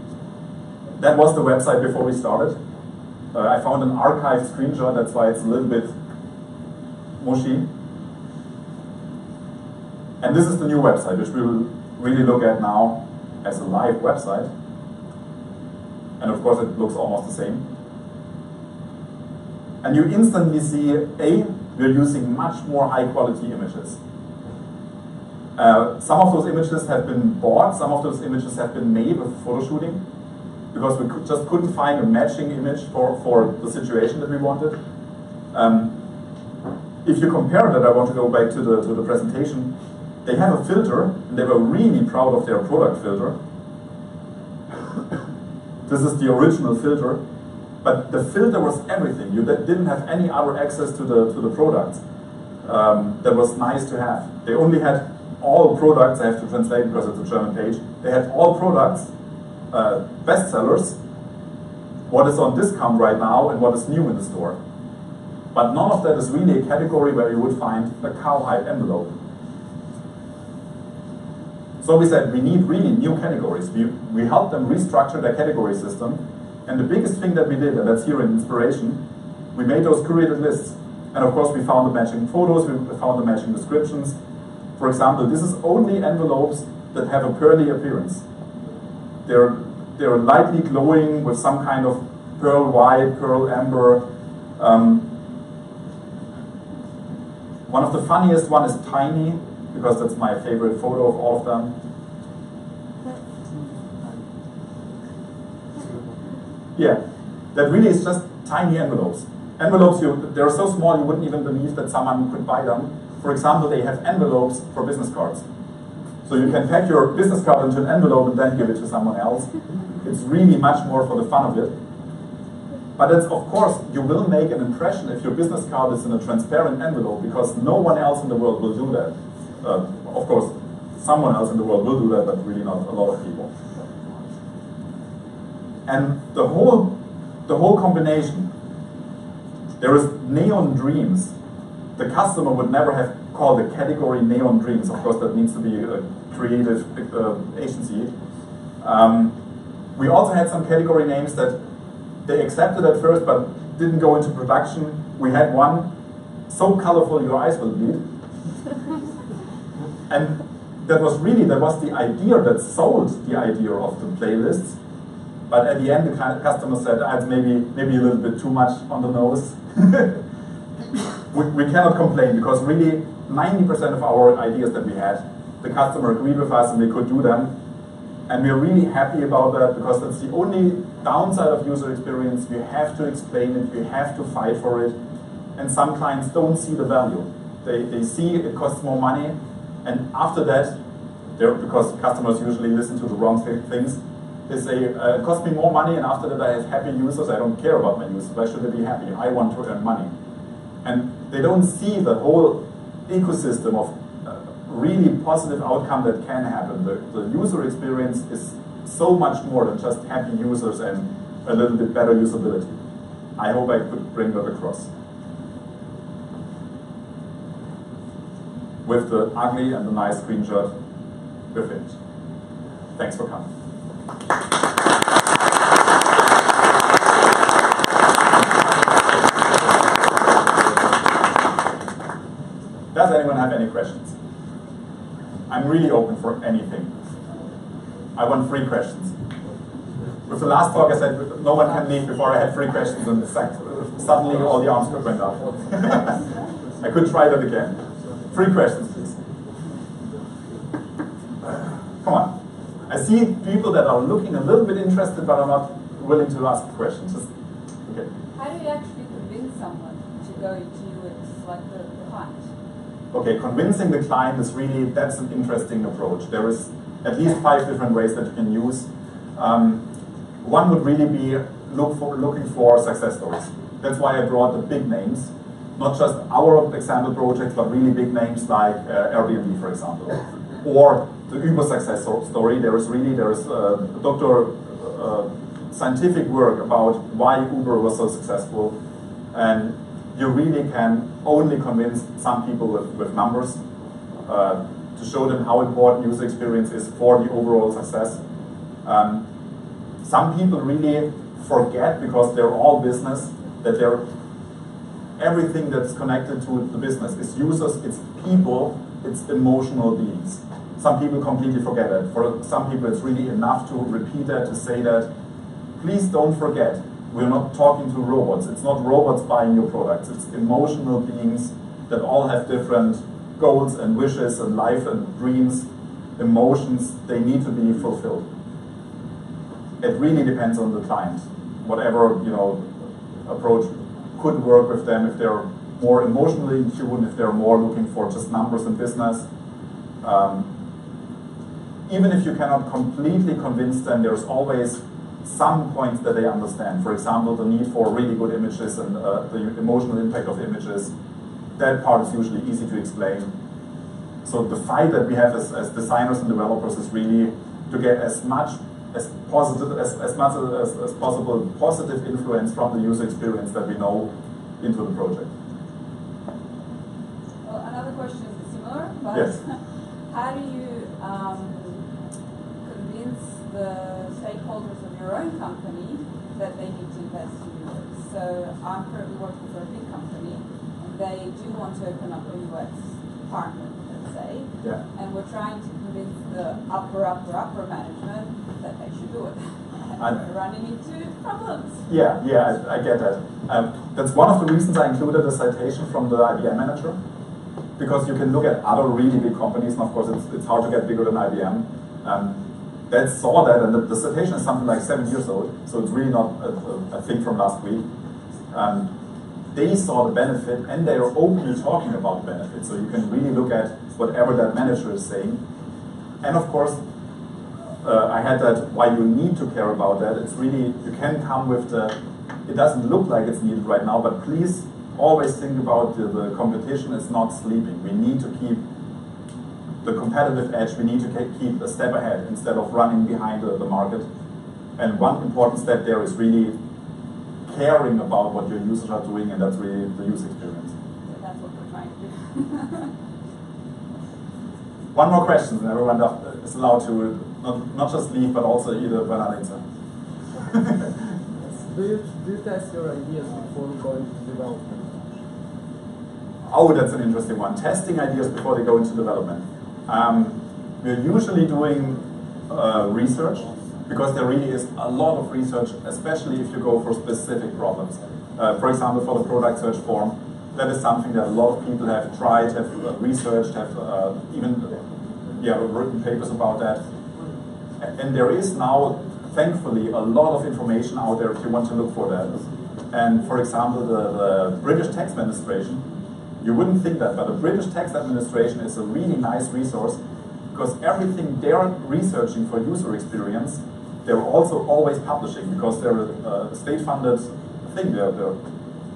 that was the website before we started. I found an archived screenshot, that's why it's a little bit mushy. And this is the new website, which we will really look at now as a live website. And of course it looks almost the same. And you instantly see, we're using much more high quality images. Some of those images have been bought, some of those images have been made with photo shooting, because we just couldn't find a matching image for the situation that we wanted. If you compare that, I want to go back to the presentation, they have a filter, and they were really proud of their product filter. This is the original filter, but the filter was everything. You didn't have any other access to the products. That was nice to have. They only had all products, I have to translate because it's a German page, they had all products, bestsellers, what is on discount right now and what is new in the store. But none of that is really a category where you would find a cowhide envelope. So we said we need really new categories. We helped them restructure their category system. And the biggest thing that we did, and that's here in Inspiration, we made those curated lists. And of course we found the matching photos, we found the matching descriptions. For example, this is only envelopes that have a pearly appearance. They're lightly glowing with some kind of pearl white, pearl amber. One of the funniest one is tiny, because that's my favorite photo of all of them. Yeah, that really is just tiny envelopes. Envelopes, they're so small you wouldn't even believe that someone could buy them. For example, they have envelopes for business cards. So you can pack your business card into an envelope and then give it to someone else. It's really much more for the fun of it. But it's, of course, you will make an impression if your business card is in a transparent envelope, because no one else in the world will do that. Of course, someone else in the world will do that, but really not a lot of people. And the whole combination, there is Neon Dreams. The customer would never have called the category Neon Dreams. Of course, that needs to be a creative agency. We also had some category names that they accepted at first, but didn't go into production. We had one, so colorful your eyes will bleed. And that was the idea that sold the idea of the playlists. But at the end, the customer said, it's maybe a little bit too much on the nose. we cannot complain, because really 90% of our ideas that we had, the customer agreed with us and we could do them. And we're really happy about that, because that's the only downside of user experience. You have to explain it, you have to fight for it. And some clients don't see the value. They see it costs more money, and after that, because customers usually listen to the wrong things, they say, it costs me more money, and after that I have happy users. I don't care about my users. Why should they be happy? I want to earn money. And they don't see the whole ecosystem of really positive outcome that can happen. The user experience is so much more than just happy users and a little bit better usability. I hope I could bring that across. With the ugly and the nice screenshot, we're finished. Thanks for coming. Does anyone have any questions? I'm really open for anything. I want 3 questions. With the last talk I said no one can leave before I had 3 questions, and suddenly all the arms went up. I could try that again. 3 questions, please. Come on. I see people that are looking a little bit interested but are not willing to ask questions. Okay. How do you actually convince someone to go to you and select the client? Okay, convincing the client is really, that's an interesting approach. There is at least 5 different ways that you can use. One would really be looking for success stories. That's why I brought the big names, not just our example projects, but really big names like Airbnb, for example, or the Uber success story. There is scientific work about why Uber was so successful, and you really can only convince some people with numbers to show them how important user experience is for the overall success. Some people really forget, because they're all business, that everything that's connected to the business is users, it's people, it's emotional beings. Some people completely forget it. For some people it's really enough to repeat that, to say that. Please don't forget, we're not talking to robots. It's not robots buying your products. It's emotional beings that all have different goals and wishes and life and dreams, emotions. They need to be fulfilled. It really depends on the client. Whatever approach could work with them. If they're more emotionally in tune, if they're more looking for just numbers and business. Even if you cannot completely convince them, there's always some points that they understand. For example, the need for really good images and the emotional impact of images. That part is usually easy to explain. So the fight that we have as designers and developers is really to get as much as possible positive influence from the user experience that we know into the project. Well, another question is similar, but yes. How do you the stakeholders of your own company that they need to invest in UX. So I'm currently working for a big company, and they do want to open up a UX department, let's say. Yeah. And we're trying to convince the upper management that they should do it. And we're running into problems. Yeah, I get that. That's one of the reasons I included a citation from the IBM manager, because you can look at other really big companies, and of course it's hard to get bigger than IBM. That saw that, and the citation is something like 7 years old, so it's really not a thing from last week. They saw the benefit, and they are openly talking about benefits, so you can really look at whatever that manager is saying. And of course, I had that, why you need to care about that. It's really, you can come with the, it doesn't look like it's needed right now, but please always think about the competition is not sleeping. We need to keep the competitive edge, we need to keep a step ahead instead of running behind the market. And one important step there is really caring about what your users are doing, and that's really the user experience. So that's what we're trying to do. One more question, and everyone is allowed to not just leave, but also eat a banana inside. Do you test your ideas before going to development? Oh, that's an interesting one. Testing ideas before they go into development. We're usually doing research, because there really is a lot of research, especially if you go for specific problems. For example, for the product search form, that is something that a lot of people have tried, have researched, have even written papers about that. And there is now, thankfully, a lot of information out there if you want to look for that. And for example, the British Tax Administration, you wouldn't think that, but the British Tax Administration is a really nice resource, because everything they're researching for user experience, they're also always publishing, because they're a state-funded thing. They're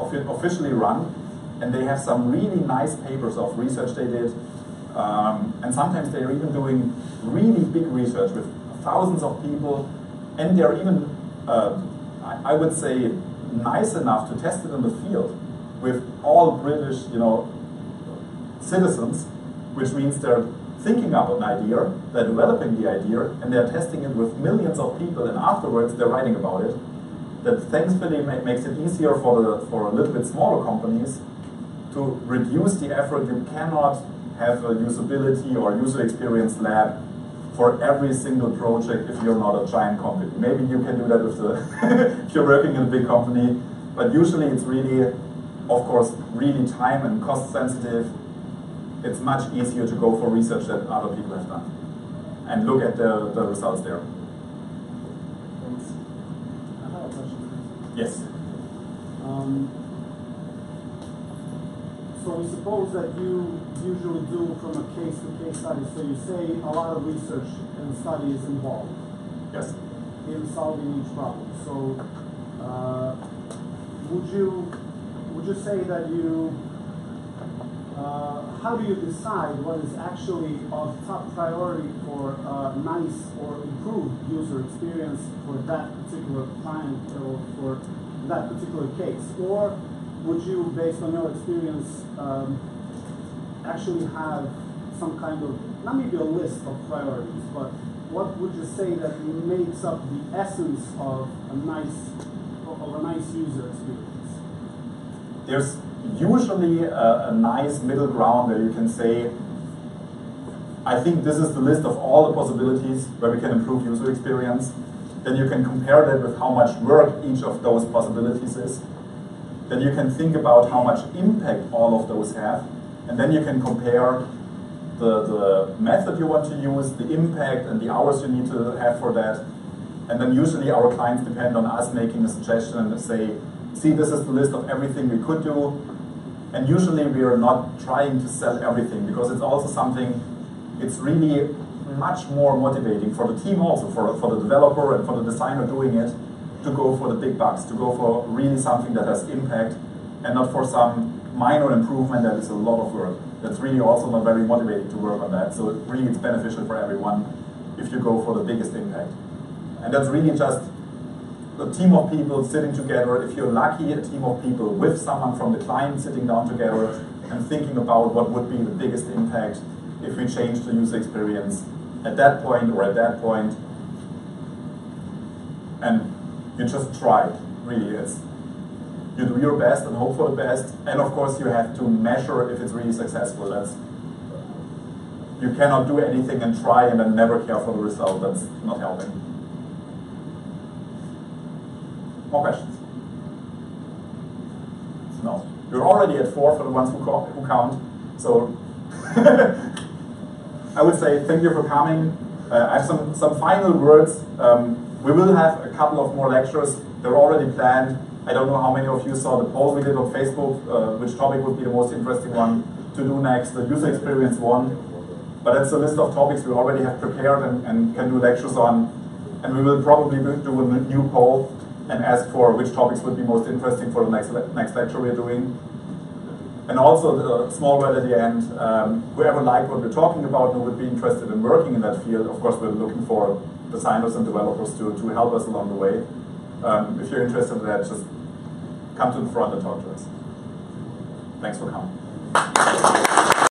officially run, and they have some really nice papers of research they did. And sometimes they're even doing really big research with thousands of people, and they're even, I would say, nice enough to test it in the field with all British, citizens, which means they're thinking up an idea, they're developing the idea, and they're testing it with millions of people, and afterwards they're writing about it. That thankfully makes it easier for a little bit smaller companies to reduce the effort. You cannot have a usability or user experience lab for every single project if you're not a giant company. Maybe you can do that with the if you're working in a big company, but usually it's really, of course, really time and cost sensitive. It's much easier to go for research that other people have done and look at the results there. Thanks. I have a question. Yes. So we suppose that you usually do from a case-to-case study. So you say a lot of research and study is involved. Yes. In solving each problem. So would you say that you how do you decide what is actually of top priority for nice or improved user experience for that particular client or for that particular case? Or would you, based on your experience, actually have some kind of, not maybe a list of priorities, but what would you say that makes up the essence of a nice user experience? There's usually a nice middle ground where you can say, I think this is the list of all the possibilities where we can improve user experience. Then you can compare that with how much work each of those possibilities is. Then you can think about how much impact all of those have. And then you can compare the method you want to use, the impact, and the hours you need to have for that. And then usually our clients depend on us making a suggestion and say, see, this is the list of everything we could do. And usually we are not trying to sell everything, because it's also something, it's really much more motivating for the team also, for the developer and for the designer doing it, to go for the big bucks, to go for really something that has impact, and not for some minor improvement that is a lot of work. That's really also not very motivating to work on that. So really it's beneficial for everyone if you go for the biggest impact. And that's really just a team of people sitting together. If you're lucky, a team of people with someone from the client sitting down together and thinking about what would be the biggest impact if we change the user experience at that point or at that point. and you just try. Really, you do your best and hope for the best, and of course you have to measure if it's really successful. You cannot do anything and try and then never care for the result. That's not helping. More questions? No. You're already at 4 for the ones who count. So I would say thank you for coming. I have some final words. We will have a couple of more lectures. They're already planned. I don't know how many of you saw the poll we did on Facebook, which topic would be the most interesting one to do next. The user experience one. But that's a list of topics we already have prepared and can do lectures on. And we will probably do a new poll and ask for which topics would be most interesting for the next lecture we're doing. And also, the small word at the end, whoever liked what we're talking about and would be interested in working in that field, of course we're looking for designers and developers to help us along the way. If you're interested in that, just come to the front and talk to us. Thanks for coming.